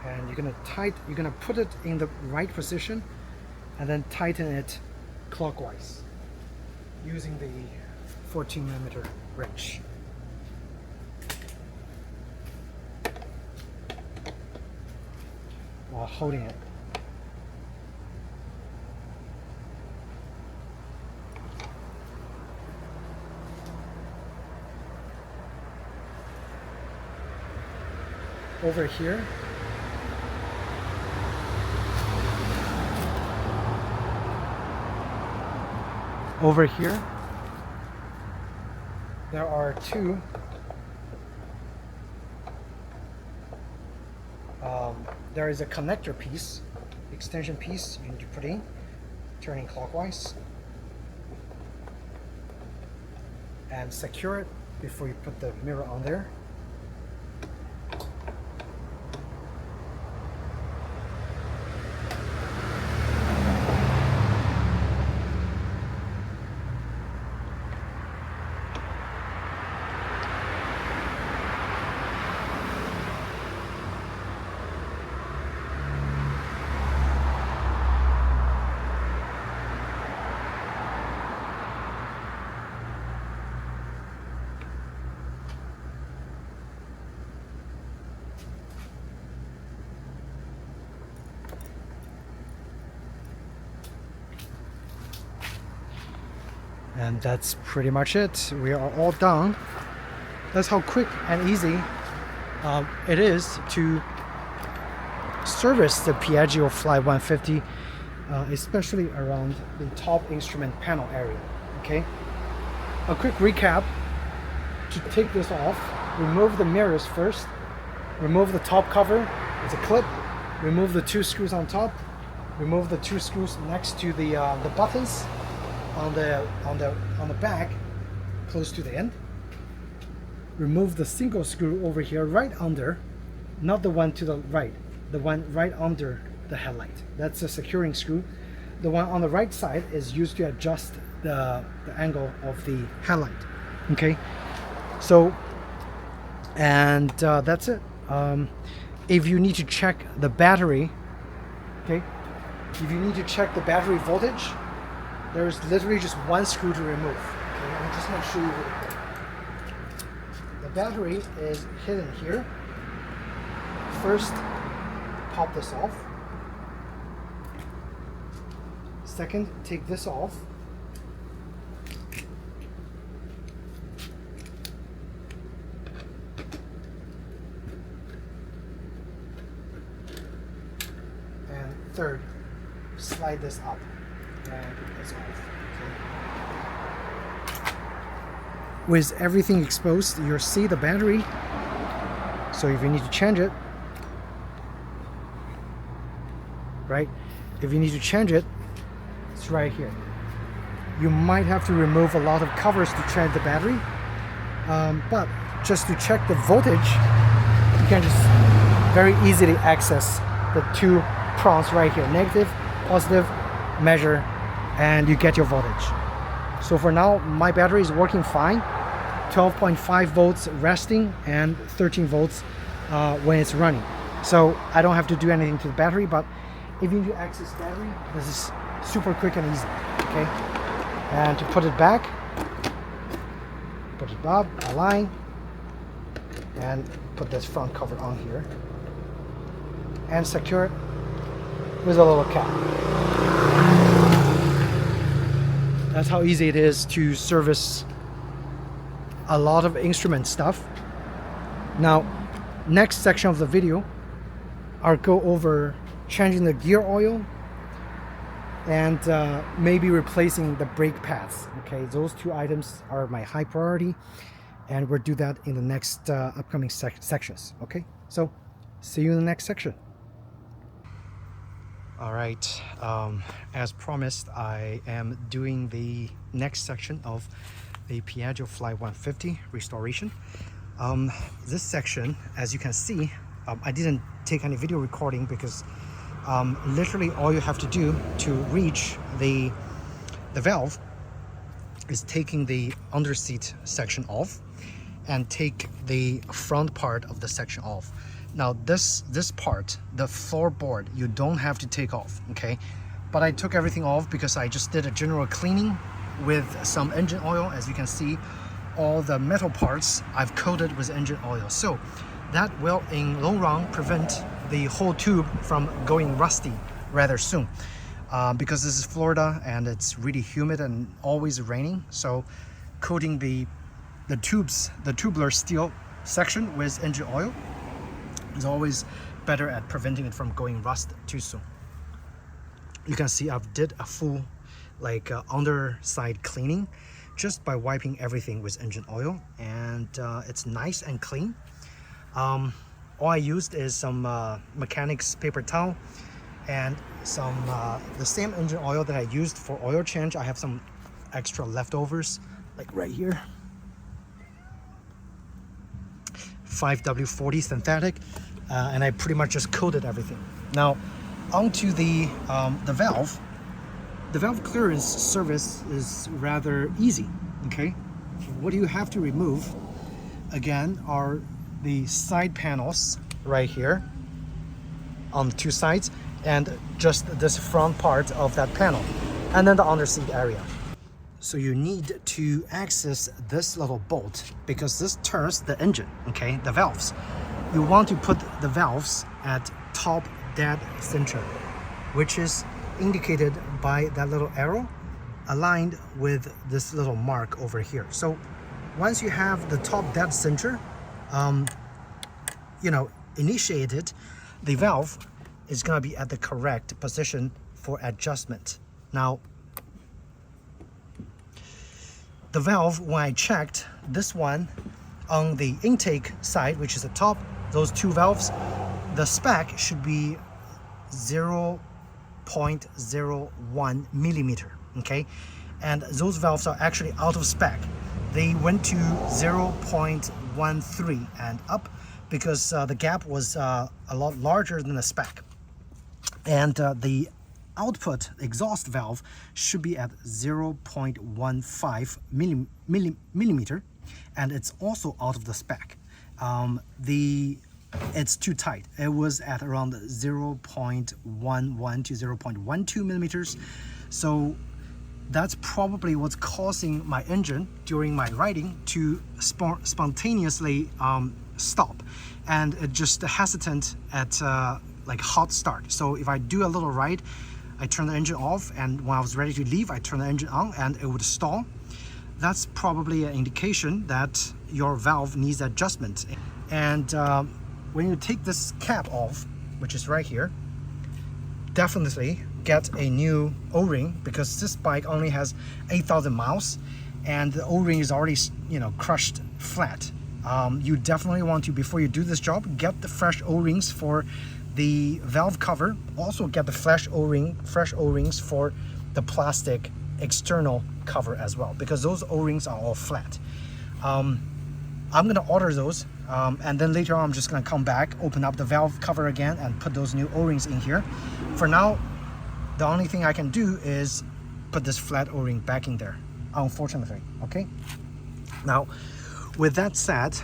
And you're gonna put it in the right position and then tighten it clockwise using the 14mm wrench. While holding it. Over here, there are two there is a connector piece, extension piece you need to put in, turning clockwise, and secure it before you put the mirror on there. And that's pretty much it. We are all done. That's how quick and easy it is to service the Piaggio Fly 150, especially around the top instrument panel area. Okay. A quick recap. To take this off, remove the mirrors first. Remove the top cover. It's a clip. Remove the two screws on top. Remove the two screws next to the buttons on the back, close to the end. Remove the single screw over here, right under, not the one to the right, the one right under the headlight. That's a securing screw. The one on the right side is used to adjust the angle of the headlight. Okay, so and that's it. if you need to check the battery, okay, if you need to check the battery voltage, there's literally just one screw to remove. Okay, I'm just going to show you really quick. The battery is hidden here. First, pop this off. Second, take this off. And third, slide this up and it's off. Okay. With everything exposed, you'll see the battery. So if you need to change it, right? If you need to change it, it's right here. You might have to remove a lot of covers to change the battery, but just to check the voltage, you can just very easily access the two prongs right here, negative, positive, measure, and you get your voltage. So for now, my battery is working fine. 12.5 volts resting and 13 volts when it's running. So I don't have to do anything to the battery, but if you need to access battery, this is super quick and easy, okay? And to put it back, put it up, align, and put this front cover on here. And secure it with a little cap. That's how easy it is to service a lot of instrument stuff. Now, next section of the video, I'll go over changing the gear oil and maybe replacing the brake pads. Okay, those two items are my high priority, and we'll do that in the next upcoming sections. Okay, so see you in the next section. All right, as promised, I am doing the next section of the Piaggio Fly 150 restoration. This section, as you can see, I didn't take any video recording because literally all you have to do to reach the valve is taking the underseat section off and take the front part of the section off. Now this part, the floorboard, you don't have to take off, okay? But I took everything off because I just did a general cleaning with some engine oil. As you can see, all the metal parts I've coated with engine oil. So that will, in long run, prevent the whole tube from going rusty rather soon. Because this is Florida and it's really humid and always raining. So coating the tubes, the tubular steel section with engine oil is always better at preventing it from going rust too soon. You can see I've did a full underside cleaning just by wiping everything with engine oil, and it's nice and clean. All I used is some mechanics paper towel and some the same engine oil that I used for oil change. I have some extra leftovers, like right here, 5W40 synthetic, and I pretty much just coated everything. Now onto the valve. The valve clearance service is rather easy, okay? What you have to remove, again, are the side panels right here on the two sides, and just this front part of that panel, and then the underseat area. So you need to access this little bolt because this turns the engine, okay, the valves. You want to put the valves at top dead center, which is indicated by that little arrow aligned with this little mark over here. So once you have the top dead center initiated, the valve is going to be at the correct position for adjustment. Now the valve, when I checked this one on the intake side, which is the top, those two valves, the spec should be 0.01 millimeter, okay? And those valves are actually out of spec. They went to 0.13 and up because the gap was a lot larger than the spec. And the output exhaust valve should be at 0.15 millimeter, and it's also out of the spec. The it's too tight. It was at around 0.11 to 0.12 millimeters. So that's probably what's causing my engine during my riding to spontaneously stop, and it just hesitant at like hot start. So if I do a little ride, I turn the engine off, and when I was ready to leave, I turn the engine on and it would stall. That's probably an indication that your valve needs adjustment. And when you take this cap off, which is right here, definitely get a new O-ring, because this bike only has 8,000 miles and the O-ring is already, you know, crushed flat. You definitely want to, before you do this job, get the fresh O-rings for the valve cover. Also get the fresh O-rings for the plastic external cover as well, because those O-rings are all flat. I'm gonna order those, and then later on I'm just gonna come back, open up the valve cover again and put those new O-rings in here. For now, the only thing I can do is put this flat O-ring back in there, unfortunately. Okay, now with that said,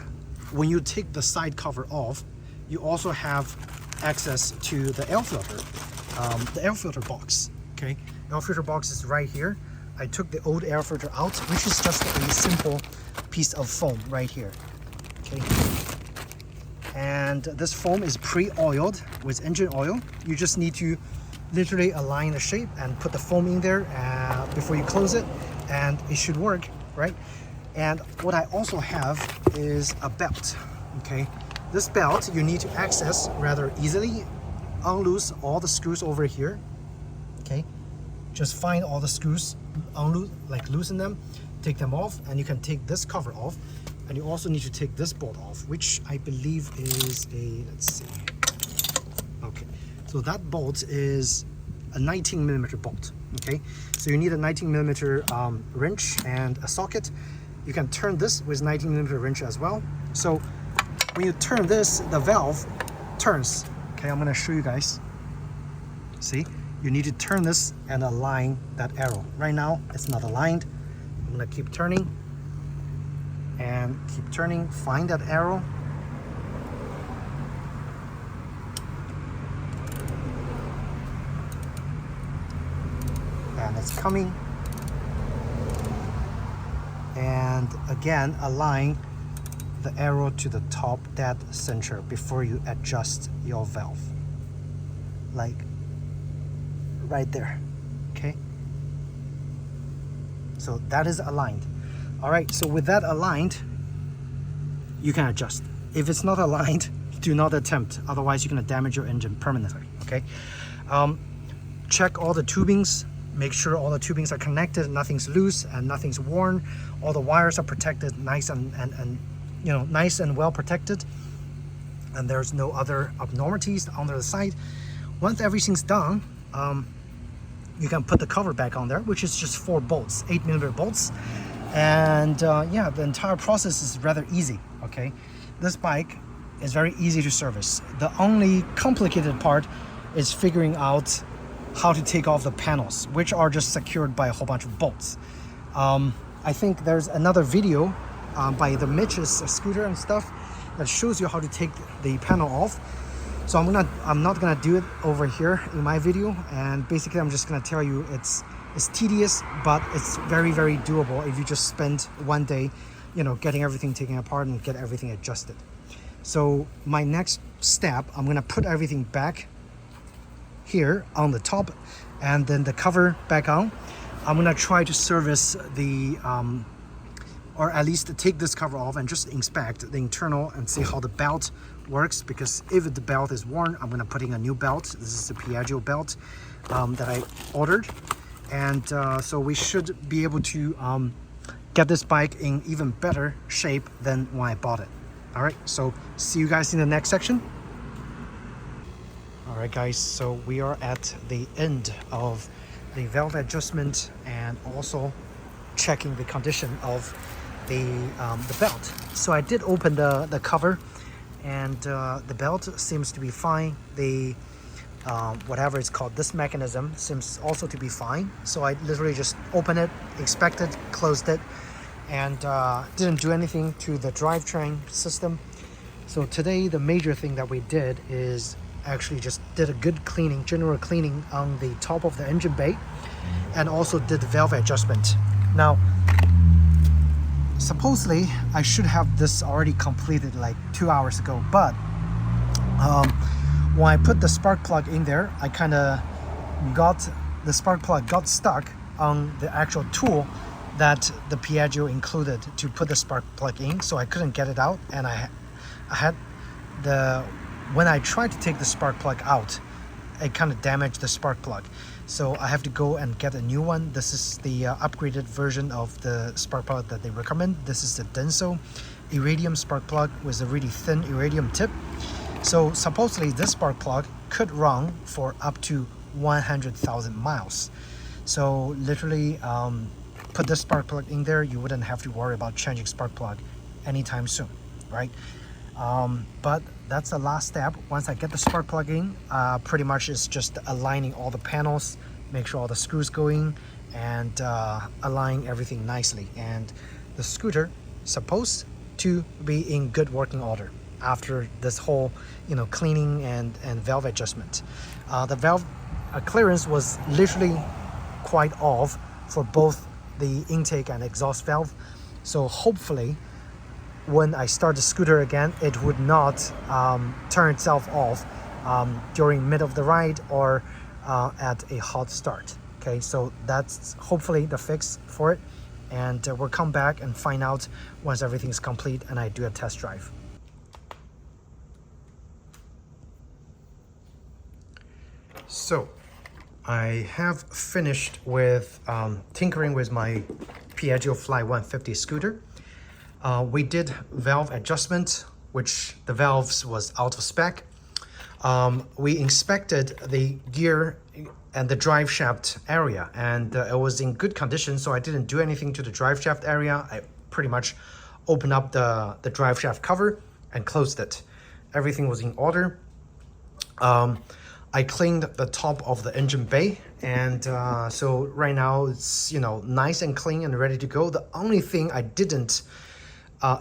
when you take the side cover off, you also have access to the air filter box. Okay, air filter box is right here. I took the old air filter out, which is just a simple piece of foam right here. Okay, and this foam is pre-oiled with engine oil. You just need to literally align the shape and put the foam in there before you close it, and it should work, right? And what I also have is a belt. Okay, this belt you need to access rather easily. Unloose all the screws over here. Okay, just find all the screws, loosen them, take them off, and you can take this cover off. And you also need to take this bolt off, which I believe is a, let's see. Okay, so that bolt is a 19 millimeter bolt. Okay, so you need a 19 millimeter wrench and a socket. You can turn this with 19 millimeter wrench as well. So when you turn this, the valve turns. Okay, I'm gonna show you guys. See, you need to turn this and align that arrow. Right now, it's not aligned. I'm gonna keep turning and keep turning, find that arrow. And it's coming. And again, align the arrow to the top dead center before you adjust your valve. Like right there, okay? So that is aligned. All right, so with that aligned, you can adjust. If it's not aligned, do not attempt, otherwise you're gonna damage your engine permanently, okay? Check all the tubings, make sure all the tubings are connected, nothing's loose and nothing's worn. All the wires are protected, nice and you know, nice and well protected, and there's no other abnormalities under the side. Once everything's done, you can put the cover back on there, which is just 4 bolts, 8 millimeter bolts. And yeah, the entire process is rather easy. Okay, this bike is very easy to service. The only complicated part is figuring out how to take off the panels, which are just secured by a whole bunch of bolts. I think there's another video by the Mitch's scooter and stuff that shows you how to take the panel off. So I'm not gonna do it over here in my video, and basically I'm just gonna tell you it's tedious, but it's very, very doable if you just spend one day, you know, getting everything taken apart and get everything adjusted. So my next step, I'm gonna put everything back here on the top and then the cover back on. I'm gonna try to service the or at least take this cover off and just inspect the internal and see how the belt works, because if the belt is worn, I'm gonna put in a new belt. This is the Piaggio belt that I ordered, and so we should be able to get this bike in even better shape than when I bought it. All right, so see you guys in the next section. All right guys, so we are at the end of the valve adjustment and also checking the condition of the belt. So I did open the cover, and the belt seems to be fine. The whatever it's called, this mechanism seems also to be fine. So I literally just opened it, inspected, closed it, and didn't do anything to the drivetrain system. So today the major thing that we did is actually just did a good cleaning, general cleaning on the top of the engine bay, and also did the valve adjustment. Now, supposedly I should have this already completed like 2 hours ago, but when I put the spark plug in there, I kind of got the spark plug got stuck on the actual tool that the Piaggio included to put the spark plug in, so I couldn't get it out, and I had when I tried to take the spark plug out, it kind of damaged the spark plug, so I have to go and get a new one. This is the upgraded version of the spark plug that they recommend. This is the Denso iridium spark plug with a really thin iridium tip. So supposedly this spark plug could run for up to 100,000 miles. So literally put this spark plug in there, you wouldn't have to worry about changing spark plug anytime soon, right? But that's the last step. Once I get the spark plug in, pretty much it's just aligning all the panels, make sure all the screws go in, and align everything nicely. And the scooter supposed to be in good working order after this whole, cleaning and valve adjustment. The valve clearance was literally quite off for both the intake and exhaust valve. So hopefully when I start the scooter again, it would not turn itself off during mid of the ride or at a hot start. Okay, so that's hopefully the fix for it. And we'll come back and find out once everything's complete and I do a test drive. So I have finished with tinkering with my Piaggio Fly 150 scooter. We did valve adjustment, which the valves was out of spec. We inspected the gear and the drive shaft area, and it was in good condition, so I didn't do anything to the drive shaft area. I pretty much opened up the drive shaft cover and closed it. Everything was in order. I cleaned the top of the engine bay, and so right now it's nice and clean and ready to go. The only thing I didn't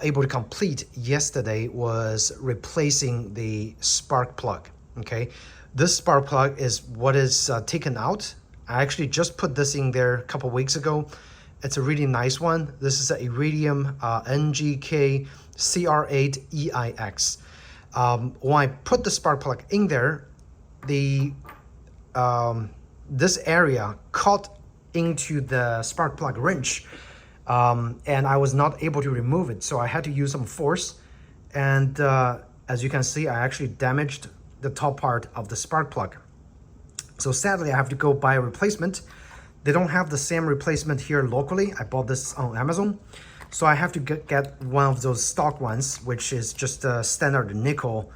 able to complete yesterday was replacing the spark plug. Okay, this spark plug is what is taken out. I actually just put this in there a couple weeks ago. It's a really nice one. This is an iridium NGK CR8 EIX. When I put the spark plug in there, this area caught into the spark plug wrench, and I was not able to remove it, so I had to use some force, and as you can see, I actually damaged the top part of the spark plug. So sadly I have to go buy a replacement. They don't have the same replacement here locally. I bought this on Amazon, so I have to get one of those stock ones, which is just a standard nickel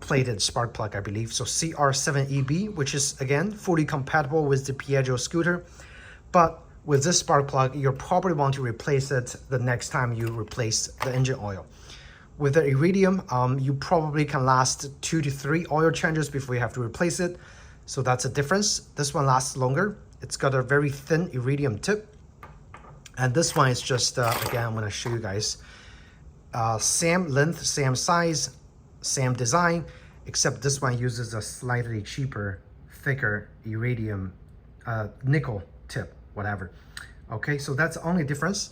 plated spark plug, I believe. So CR7EB, which is again fully compatible with the Piaggio scooter. But with this spark plug, you'll probably want to replace it the next time you replace the engine oil. With the iridium, you probably can last 2 to 3 oil changes before you have to replace it. So that's a difference. This one lasts longer. It's got a very thin iridium tip. And this one is just, again, I'm gonna show you guys. Same length, same size, same design, except this one uses a slightly cheaper, thicker iridium nickel tip, whatever. Okay, so that's the only difference.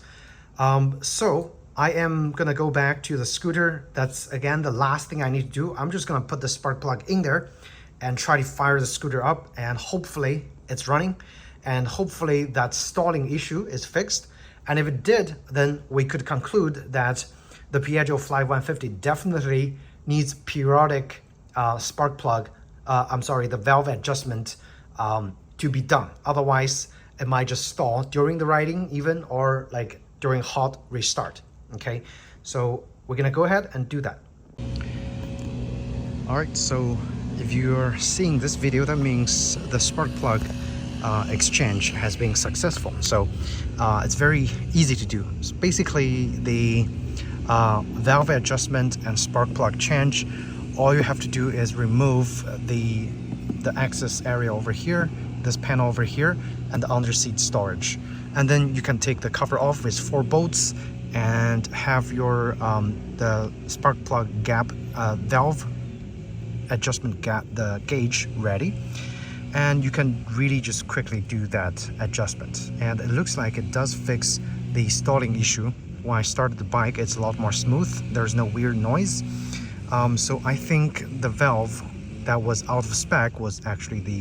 So I am gonna go back to the scooter. That's again the last thing I need to do. I'm just gonna put the spark plug in there and try to fire the scooter up, and hopefully it's running, and hopefully that stalling issue is fixed. And if it did, then we could conclude that the Piaggio Fly 150 definitely needs periodic spark plug, the valve adjustment to be done. Otherwise, it might just stall during the riding even, or like during hot restart. Okay, so we're gonna go ahead and do that. All right, so if you're seeing this video, that means the spark plug exchange has been successful. So it's very easy to do. It's basically the valve adjustment and spark plug change. All you have to do is remove the access area over here, this panel over here, and the under seat storage, and then you can take the cover off with 4 bolts and have your the spark plug gap valve adjustment the gauge ready, and you can really just quickly do that adjustment. And it looks like it does fix the stalling issue. When I started the bike, it's a lot more smooth, there's no weird noise. So I think the valve that was out of spec was actually the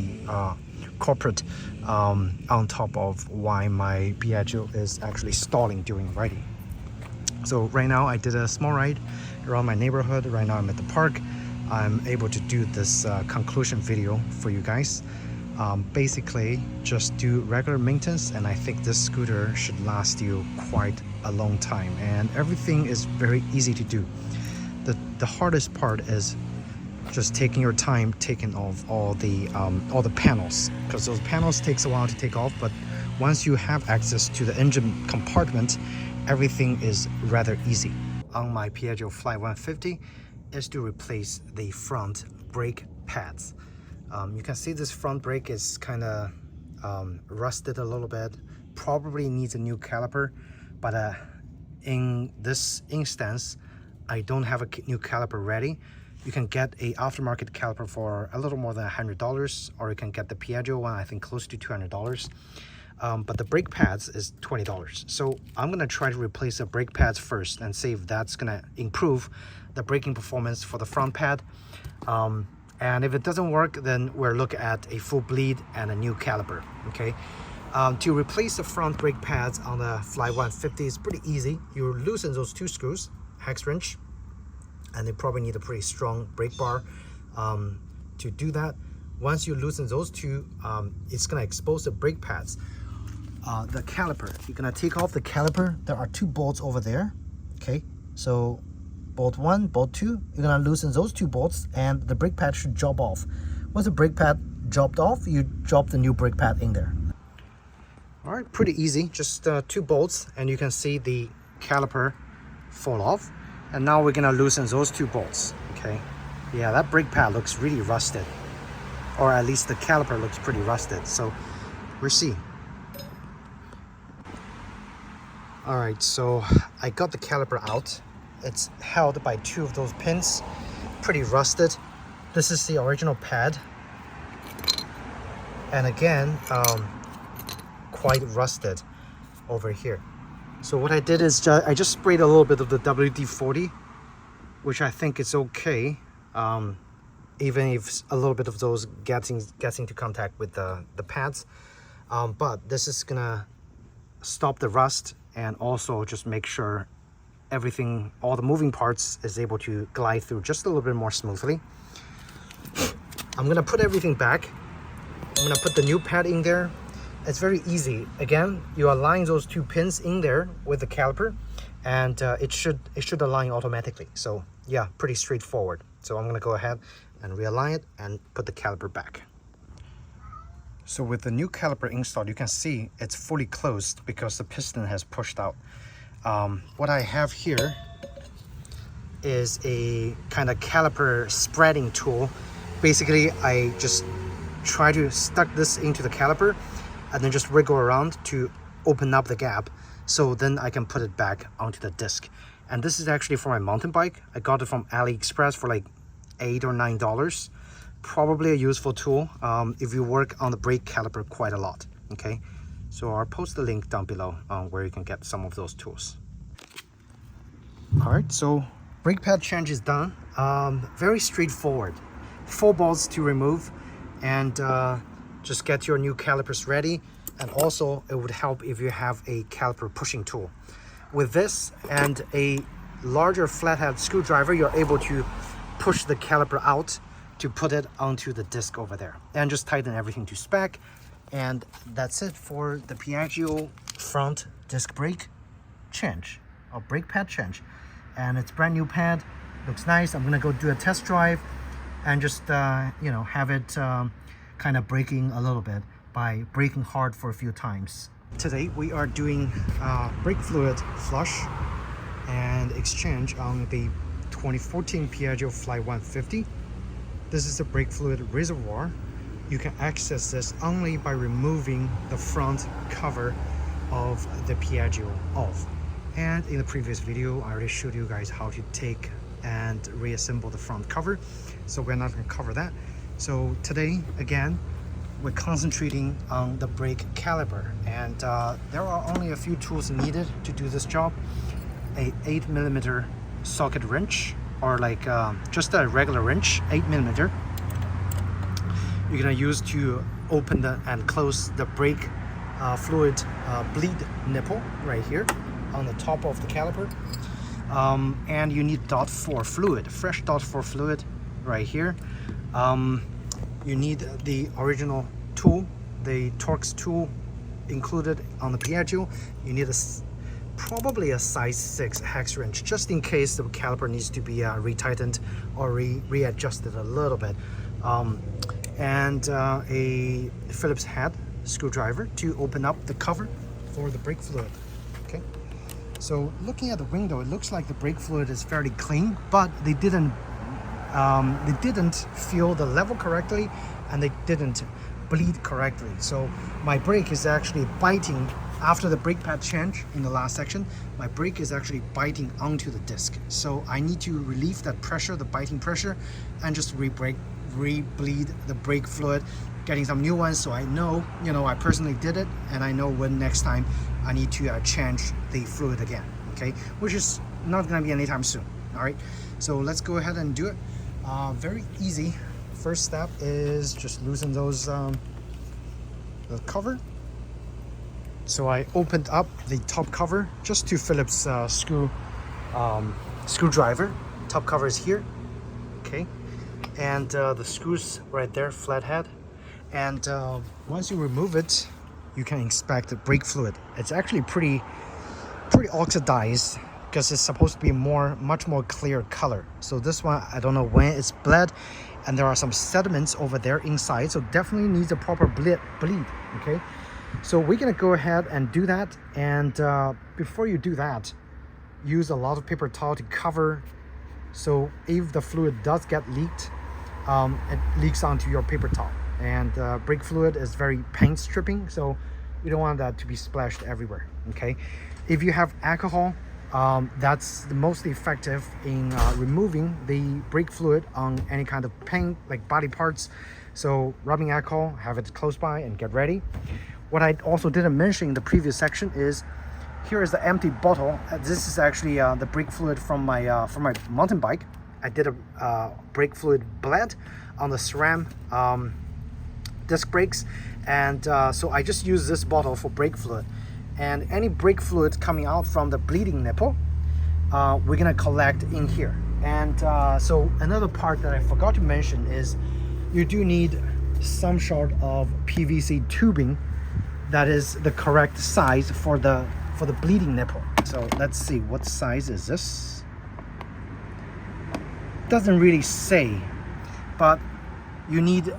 culprit on top of why my Piaggio is actually stalling during riding. So right now I did a small ride around my neighborhood. Right now I'm at the park. I'm able to do this conclusion video for you guys. Basically just do regular maintenance, and I think this scooter should last you quite a long time, and everything is very easy to do. The hardest part is just taking your time taking off all the panels, because those panels takes a while to take off, but once you have access to the engine compartment, everything is rather easy. On my Piaggio Fly 150 is to replace the front brake pads. You can see this front brake is kind of rusted a little bit, probably needs a new caliper, but in this instance I don't have a new caliper ready. You can get a aftermarket caliper for a little more than $100, or you can get the Piaggio one, I think close to $200. But the brake pads is $20. So I'm gonna try to replace the brake pads first and see if that's gonna improve the braking performance for the front pad. And if it doesn't work, then we'll look at a full bleed and a new caliper. Okay. To replace the front brake pads on the Fly 150 is pretty easy. You loosen those two screws, hex wrench, and they probably need a pretty strong brake bar to do that. Once you loosen those two, it's gonna expose the brake pads. The caliper, you're gonna take off the caliper. There are two bolts over there. Okay, so bolt 1, bolt 2, you're gonna loosen those two bolts, and the brake pad should drop off. Once the brake pad dropped off, you drop the new brake pad in there. All right, pretty easy, just two bolts, and you can see the caliper fall off. And now we're gonna loosen those two bolts. Okay, yeah, that brake pad looks really rusted, or at least the caliper looks pretty rusted, so we'll see. All right, so I got the caliper out. It's held by two of those pins, pretty rusted. This is the original pad, and again quite rusted over here. So what I did is I just sprayed a little bit of the WD-40, which I think is okay, even if a little bit of those gets into contact with the pads. But this is gonna stop the rust and also just make sure everything, all the moving parts, is able to glide through just a little bit more smoothly. I'm gonna put everything back. I'm gonna put the new pad in there. It's very easy. Again, you align those two pins in there with the caliper, and it should align automatically. So yeah, pretty straightforward. So I'm gonna go ahead and realign it and put the caliper back. So with the new caliper installed, you can see it's fully closed because the piston has pushed out. What I have here is a kind of caliper spreading tool. Basically, I just try to stuck this into the caliper and then just wiggle around to open up the gap, so then I can put it back onto the disc. And this is actually for my mountain bike. I got it from AliExpress for like $8 or $9. Probably a useful tool if you work on the brake caliper quite a lot. Okay, so I'll post the link down below where you can get some of those tools. All right, so brake pad change is done. Very straightforward. 4 bolts to remove, and just get your new calipers ready. And also it would help if you have a caliper pushing tool. With this and a larger flathead screwdriver, you're able to push the caliper out to put it onto the disc over there, and just tighten everything to spec. And that's it for the Piaggio front disc brake change, or brake pad change. And it's brand new pad, looks nice. I'm gonna go do a test drive and just you know, have it kind of braking a little bit by braking hard for a few times. Today we are doing brake fluid flush and exchange on the 2014 Piaggio Fly 150. This is the brake fluid reservoir. You can access this only by removing the front cover of the Piaggio off. And in the previous video, I already showed you guys how to take and reassemble the front cover. So we're not going to cover that. So today, again, we're concentrating on the brake caliper. And there are only a few tools needed to do this job. A 8mm socket wrench, or like just a regular wrench, 8mm. You're going to use to open and close the brake fluid bleed nipple right here on the top of the caliper. And you need .4 fluid, fresh .4 fluid right here. You need the original tool, the Torx tool included on the Piaggio. You need probably a size 6 hex wrench, just in case the caliper needs to be retightened or readjusted a little bit. And a Phillips head screwdriver to open up the cover for the brake fluid. Okay, so looking at the window, it looks like the brake fluid is fairly clean, but they didn't fill the level correctly, and they didn't bleed correctly. So my brake is actually biting after the brake pad change in the last section. My brake is actually biting onto the disc, so I need to relieve that pressure, the biting pressure, and just re-bleed the brake fluid, getting some new ones, so I know, I personally did it, and I know when next time I need to change the fluid again. Okay, which is not going to be anytime soon. All right, so let's go ahead and do it. Very easy. First step is just loosen those the cover. So I opened up the top cover just to Phillips screwdriver. Top cover is here. Okay, and the screws right there, flathead. And once you remove it, you can inspect the brake fluid. It's actually pretty oxidized, because it's supposed to be much more clear color. So this one, I don't know when it's bled, and there are some sediments over there inside, so definitely needs a proper bleed. Okay, so we're gonna go ahead and do that. And before you do that, use a lot of paper towel to cover, so if the fluid does get leaked, it leaks onto your paper towel. And brake fluid is very paint stripping, so you don't want that to be splashed everywhere. Okay, if you have alcohol, that's the most effective in removing the brake fluid on any kind of paint, like body parts. So rubbing alcohol, have it close by, and get ready. What I also didn't mention in the previous section is, here is the empty bottle. This is actually the brake fluid from my mountain bike. I did a brake fluid blend on the SRAM disc brakes, and so I just use this bottle for brake fluid. And any brake fluid coming out from the bleeding nipple, we're gonna collect in here. And so another part that I forgot to mention is, you do need some sort of PVC tubing that is the correct size for the bleeding nipple. So let's see, what size is this? Doesn't really say, but you need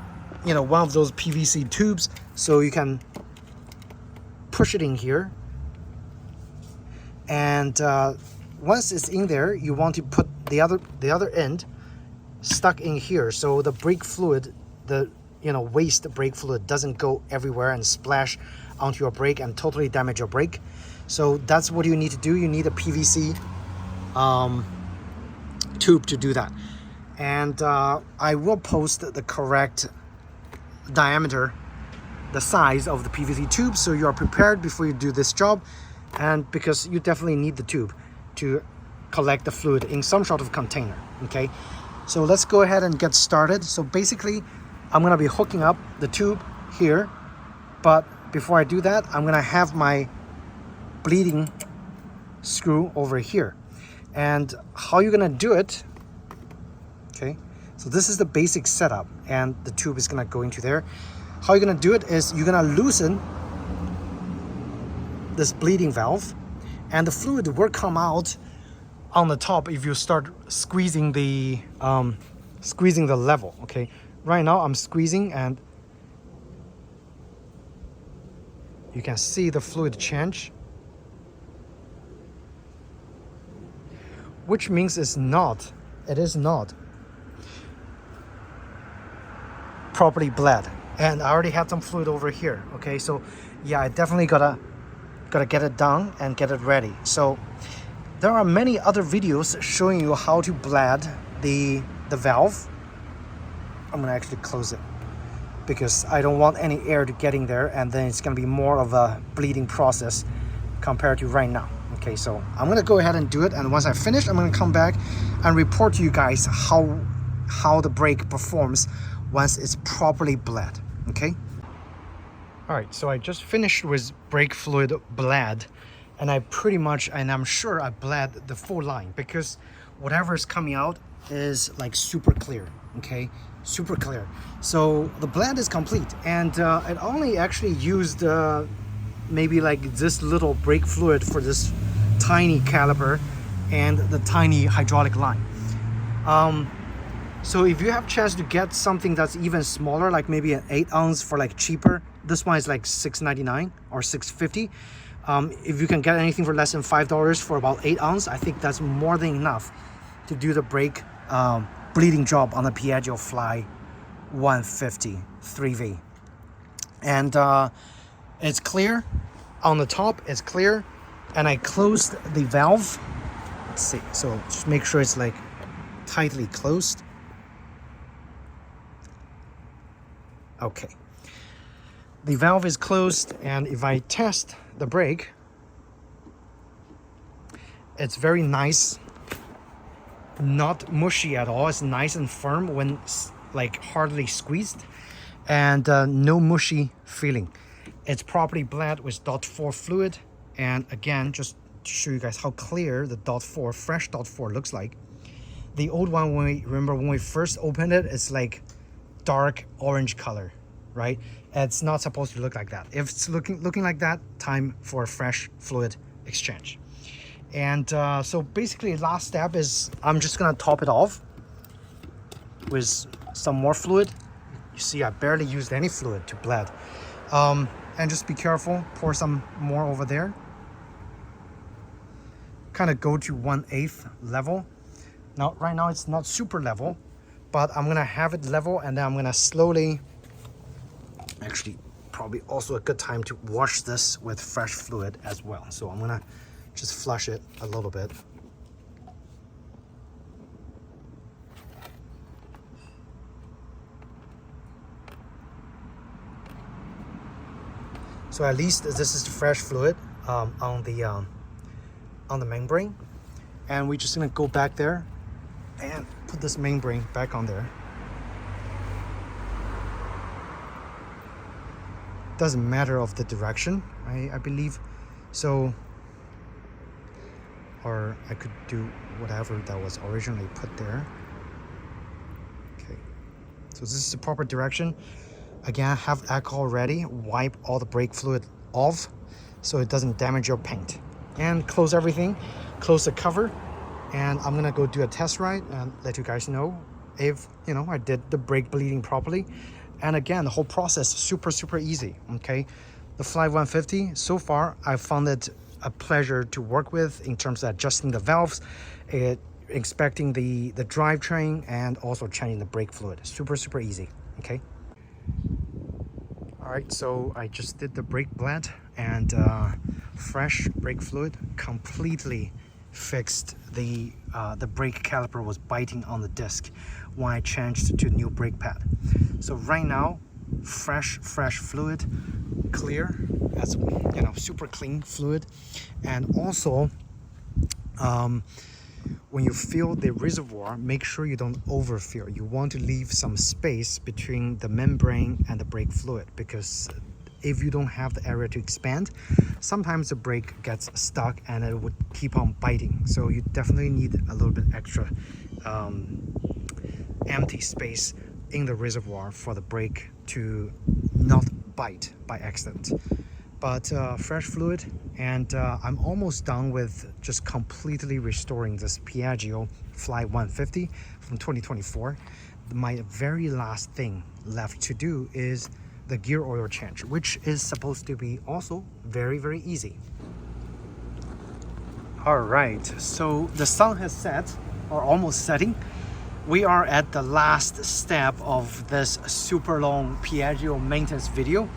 one of those PVC tubes, so you can push it in here. And once it's in there, you want to put the other end stuck in here, so the brake fluid, the waste brake fluid, doesn't go everywhere and splash onto your brake and totally damage your brake. So that's what you need to do. You need a PVC tube to do that. And I will post the correct diameter, the size of the PVC tube, so you are prepared before you do this job. And because you definitely need the tube to collect the fluid in some sort of container. Okay, so let's go ahead and get started. So basically, I'm gonna be hooking up the tube here, but before I do that, I'm gonna have my bleeding screw over here. And how you're gonna do it, okay, so this is the basic setup, and the tube is gonna go into there. How you're gonna do it is, you're gonna loosen this bleeding valve, and the fluid will come out on the top if you start squeezing the level. Okay, right now I'm squeezing, and you can see the fluid change, which means it is not properly bled. And I already had some fluid over here. Okay, so yeah, I definitely gotta Gotta get it done and get it ready. So there are many other videos showing you how to blad the valve. I'm gonna actually close it because I don't want any air to get in there, and then it's gonna be more of a bleeding process compared to right now. Okay, so I'm gonna go ahead and do it, and once I finish, I'm gonna come back and report to you guys how the brake performs once it's properly bled. Okay. All right, so I just finished with brake fluid bled, and I'm sure I bled the full line, because whatever is coming out is like super clear. Okay, super clear. So the bled is complete, and it only actually used maybe like this little brake fluid for this tiny caliper and the tiny hydraulic line. So if you have a chance to get something that's even smaller, like maybe an 8 ounce for like cheaper, this one is like $6.99 or $6.50. If you can get anything for less than $5 for about 8 ounce, I think that's more than enough to do the brake bleeding job on the Piaggio Fly 150 3V. And it's clear on the top, it's clear, and I closed the valve. Let's see, so just make sure it's like tightly closed. Okay, the valve is closed, and if I test the brake, it's very nice, not mushy at all. It's nice and firm when like hardly squeezed, and no mushy feeling. It's properly bled with .4 fluid, and again, just to show you guys how clear the .4 fresh .4 looks like. The old one, when we first opened it, it's like dark orange color, right? It's not supposed to look like that. If it's looking like that, time for a fresh fluid exchange. And so basically, last step is I'm just gonna top it off with some more fluid. You see, I barely used any fluid to bled. And just be careful, pour some more over there. Kind of go to 1/8 level. Now, right now it's not super level, but I'm gonna have it level, and then I'm gonna slowly, actually probably also a good time to wash this with fresh fluid as well. So I'm gonna just flush it a little bit. So at least this is the fresh fluid on the membrane, and we're just gonna go back there and put this membrane back on there. Doesn't matter of the direction, I believe. So, or I could do whatever that was originally put there. Okay, so this is the proper direction. Again, have alcohol ready, wipe all the brake fluid off so it doesn't damage your paint. And close everything, close the cover, and I'm gonna go do a test ride and let you guys know if, you know, I did the brake bleeding properly. And again, the whole process super easy. Okay, the Fly 150, so far I found it a pleasure to work with in terms of adjusting the valves, inspecting the drivetrain, and also changing the brake fluid. Super easy. Okay. All right, so I just did the brake blend, and fresh brake fluid completely fixed the brake caliper was biting on the disc when I changed to new brake pad. So right now, fresh fluid, clear, as you know, super clean fluid. And also, when you fill the reservoir, make sure you don't overfill. You want to leave some space between the membrane and the brake fluid, because if you don't have the area to expand, sometimes the brake gets stuck and it would keep on biting. So you definitely need a little bit extra empty space in the reservoir for the brake to not bite by accident. But fresh fluid, and I'm almost done with just completely restoring this Piaggio Fly 150 from 2024. My very last thing left to do is the gear oil change, which is supposed to be also very easy. All right, so the sun has set, or almost setting. We are at the last step of this super long Piaggio maintenance video.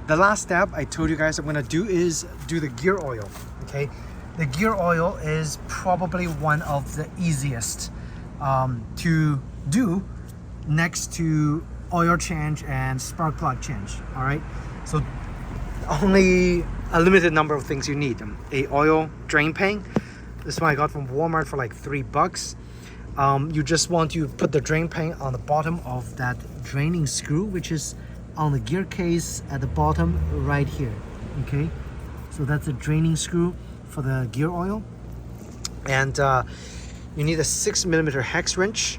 the last step I told you guys I'm gonna do is do the gear oil. Okay, the gear oil is probably one of the easiest to do next to oil change and spark plug change. All right, so only a limited number of things you need. A oil drain pan. This one I got from Walmart for like $3. You just want to put the drain pan on the bottom of that draining screw, which is on the gear case at the bottom right here. Okay, so that's a draining screw for the gear oil. And you need a 6mm hex wrench,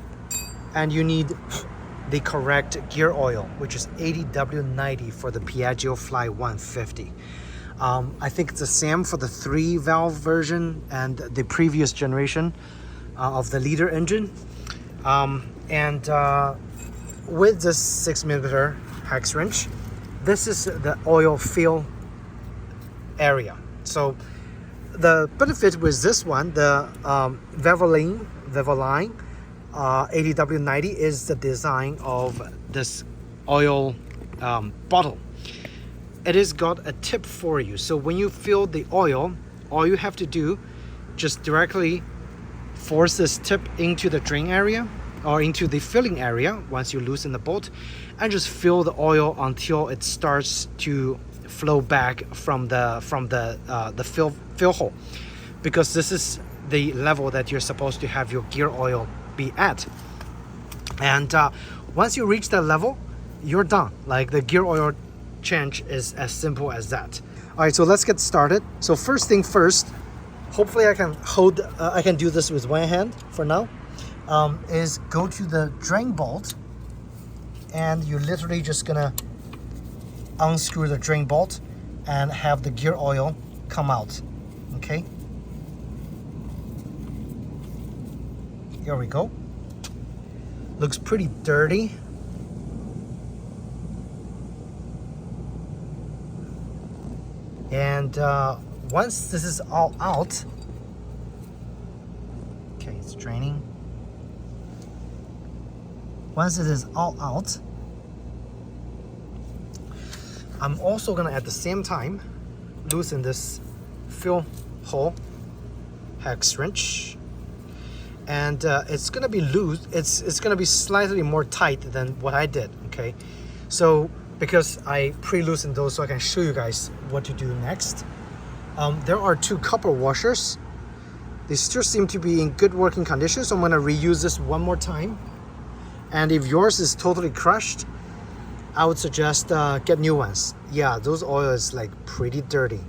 and you need the correct gear oil, which is 80W90 for the Piaggio Fly 150. I think it's the same for the 3-valve version and the previous generation of the liter engine. With this 6mm hex wrench, this is the oil fill area. So the benefit with this one, the Vevoline 80W90 is the design of this oil bottle. It has got a tip for you. So when you fill the oil, all you have to do, just directly force this tip into the drain area or into the filling area once you loosen the bolt, and just fill the oil until it starts to flow back from the fill hole, because this is the level that you're supposed to have your gear oil be at. And once you reach that level, you're done. Like, the gear oil change is as simple as that. All right, so let's get started. So first thing first, hopefully I can do this with one hand for now, is go to the drain bolt, and you're literally just gonna unscrew the drain bolt and have the gear oil come out. Okay, here we go. Looks pretty dirty. And once this is all out, okay, it's draining. Once it is all out, I'm also gonna at the same time loosen this fill hole hex wrench, and it's gonna be loose. It's gonna be slightly more tight than what I did. Okay, so because I pre-loosened those, so I can show you guys what to do next. There are 2 copper washers. They still seem to be in good working condition, so I'm gonna reuse this one more time. And if yours is totally crushed, I would suggest get new ones. Yeah, those oil is like pretty dirty.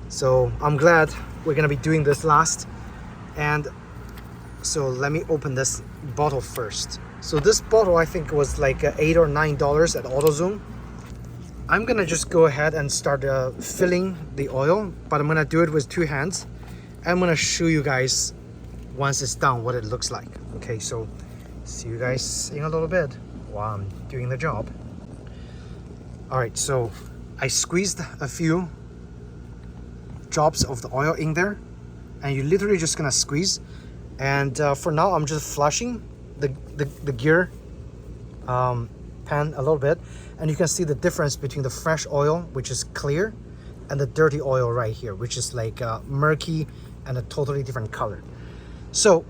So I'm glad we're gonna be doing this last. And so let me open this bottle first. So this bottle, I think, was like $8 or $9 at AutoZone. I'm gonna just go ahead and start filling the oil, but I'm gonna do it with 2 hands. I'm gonna show you guys once it's done what it looks like. Okay, so see you guys in a little bit while I'm doing the job. All right, so I squeezed a few drops of the oil in there, and you're literally just gonna squeeze. And for now, I'm just flushing the gear pan a little bit, and you can see the difference between the fresh oil, which is clear, and the dirty oil right here, which is like murky and a totally different color. So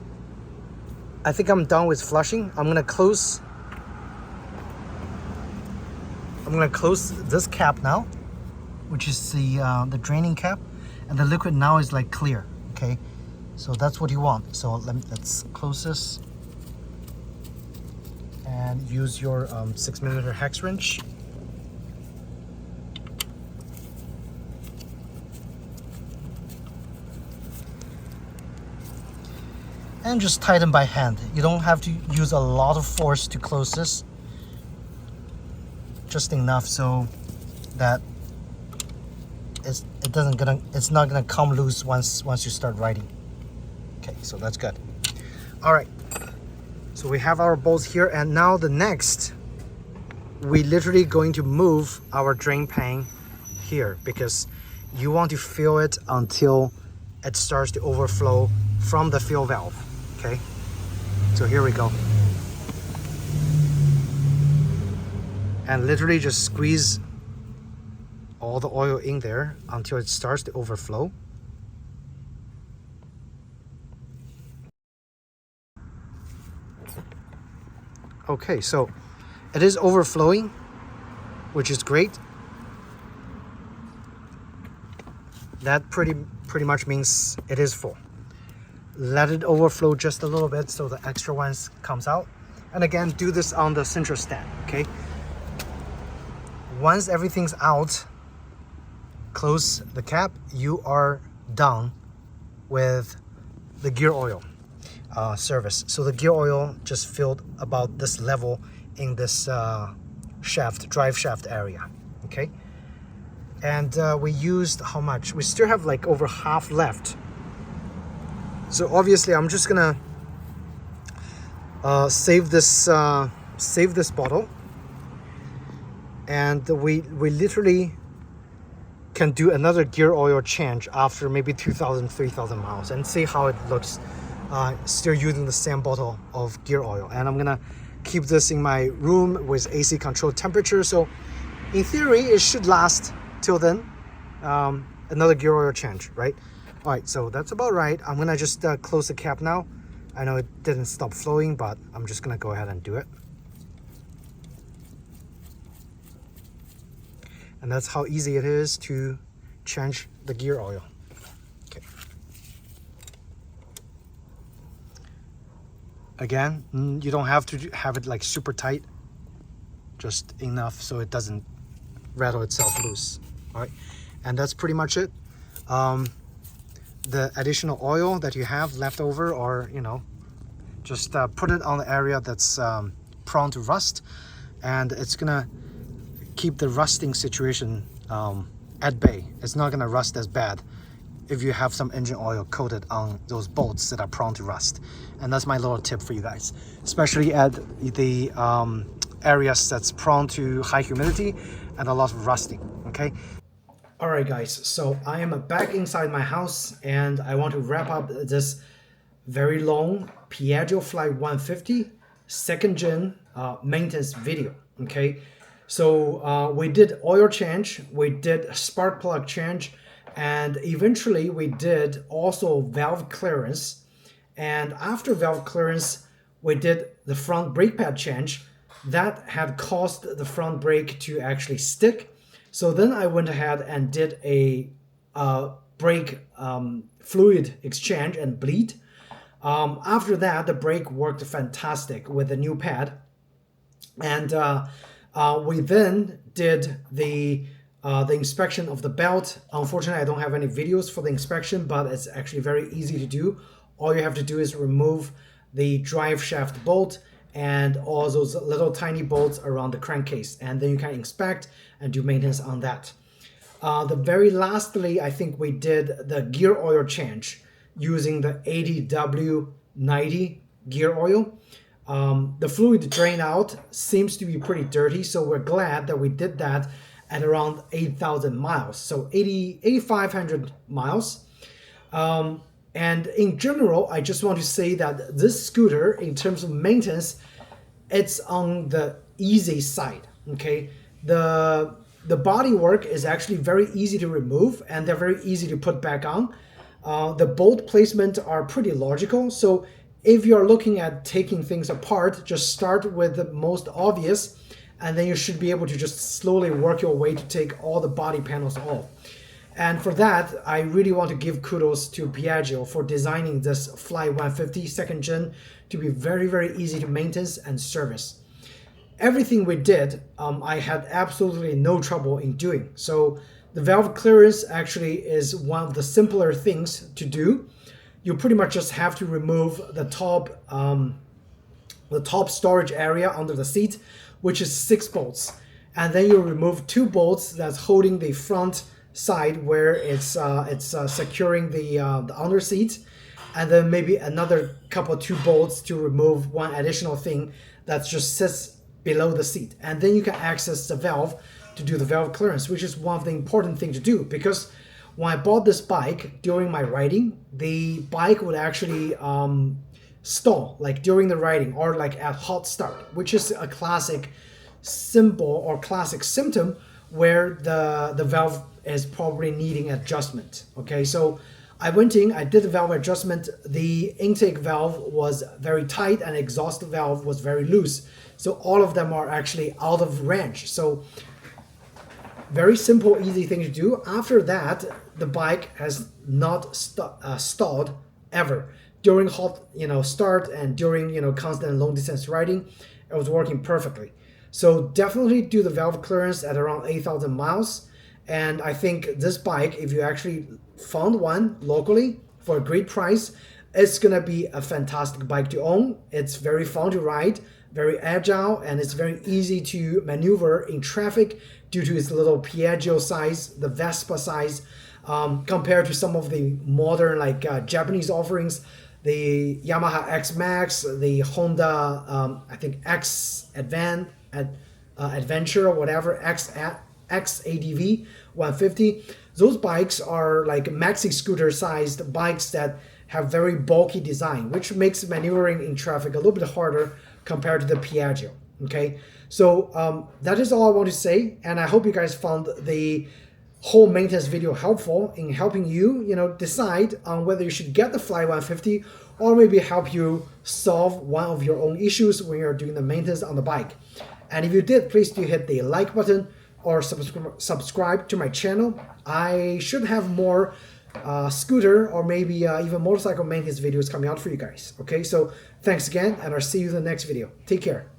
I think I'm done with flushing. I'm gonna close this cap now, which is the draining cap, and the liquid now is like clear. Okay, so that's what you want. So let's close this and use your 6mm hex wrench. And just tighten by hand. You don't have to use a lot of force to close this. Just enough so that it's not gonna come loose once you start riding. Okay, so that's good. All right. So we have our bolts here, and now the next, we literally going to move our drain pan here, because you want to fill it until it starts to overflow from the fill valve. Okay, so here we go. and literally just squeeze all the oil in there until it starts to overflow. Okay, so it is overflowing, which is great. That pretty much means it is full. Let it overflow just a little bit so the extra ones comes out. And again, do this on the central stand, okay? Once everything's out, close the cap. You are done with the gear oil service. So the gear oil just filled about this level in this shaft, drive shaft area, okay? And we used how much? We still have like over half left. So obviously I'm just gonna save this bottle, and we literally can do another gear oil change after maybe 2,000, 3,000 miles and see how it looks still using the same bottle of gear oil. And I'm gonna keep this in my room with AC controlled temperature, so in theory it should last till then. Another gear oil change, right? All right, so that's about right. I'm gonna just close the cap now. I know it didn't stop flowing, but I'm just gonna go ahead and do it. And that's how easy it is to change the gear oil. Okay. Again, you don't have to have it like super tight, just enough so it doesn't rattle itself loose. All right, and that's pretty much it. The additional oil that you have left over, or just put it on the area that's prone to rust, and it's gonna keep the rusting situation at bay. It's not gonna rust as bad if you have some engine oil coated on those bolts that are prone to rust. And that's my little tip for you guys, especially at the areas that's prone to high humidity and a lot of rusting, okay? All right, guys, so I am back inside my house, and I want to wrap up this very long Piaggio Fly 150 second gen maintenance video, okay? So we did oil change, we did spark plug change, and eventually we did also valve clearance. And after valve clearance, we did the front brake pad change. That had caused the front brake to actually stick. So then I went ahead and did a brake fluid exchange and bleed. After that, the brake worked fantastic with the new pad. And we then did the inspection of the belt. Unfortunately, I don't have any videos for the inspection, but it's actually very easy to do. All you have to do is remove the drive shaft bolt and all those little tiny bolts around the crankcase, and then you can inspect and do maintenance on that. The very lastly, I think we did the gear oil change using the 80W90 gear oil. The fluid drain out seems to be pretty dirty, so we're glad that we did that at around 8,000 miles, so 8,500 miles. And in general, I just want to say that this scooter, in terms of maintenance, it's on the easy side, okay? The body work is actually very easy to remove, and they're very easy to put back on. The bolt placement are pretty logical, so if you're looking at taking things apart, just start with the most obvious, and then you should be able to just slowly work your way to take all the body panels off. And for that, I really want to give kudos to Piaggio for designing this Fly 150 second gen to be very, very easy to maintain and service. Everything we did, I had absolutely no trouble in doing. So the valve clearance actually is one of the simpler things to do. You pretty much just have to remove the top storage area under the seat, which is 6 bolts. And then you remove 2 bolts that's holding the front side where it's securing the under seat, and then maybe another couple 2 bolts to remove one additional thing that just sits below the seat. And then you can access the valve to do the valve clearance, which is one of the important things to do, because when I bought this bike during my riding, the bike would actually stall like during the riding or like at hot start, which is a classic simple or classic symptom where the valve is probably needing adjustment. Okay, so I went in, I did the valve adjustment. The intake valve was very tight and exhaust valve was very loose. So all of them are actually out of range. So very simple, easy thing to do. After that, the bike has not stalled ever. During hot, start and during, constant long distance riding, it was working perfectly. So definitely do the valve clearance at around 8,000 miles. And I think this bike, if you actually found one locally for a great price, it's gonna be a fantastic bike to own. It's very fun to ride, very agile, and it's very easy to maneuver in traffic due to its little Piaggio size, the Vespa size, compared to some of the modern Japanese offerings, the Yamaha X Max, the Honda, I think X Adventure or whatever, X ADV 150. Those bikes are like maxi scooter sized bikes that have very bulky design, which makes maneuvering in traffic a little bit harder compared to the Piaggio. Okay, so that is all I want to say, and I hope you guys found the whole maintenance video helpful in helping you, decide on whether you should get the Fly 150 or maybe help you solve one of your own issues when you're doing the maintenance on the bike. And if you did, please do hit the like button or subscribe to my channel. I should have more scooter or maybe even motorcycle maintenance videos coming out for you guys. Okay, so thanks again, and I'll see you in the next video. Take care.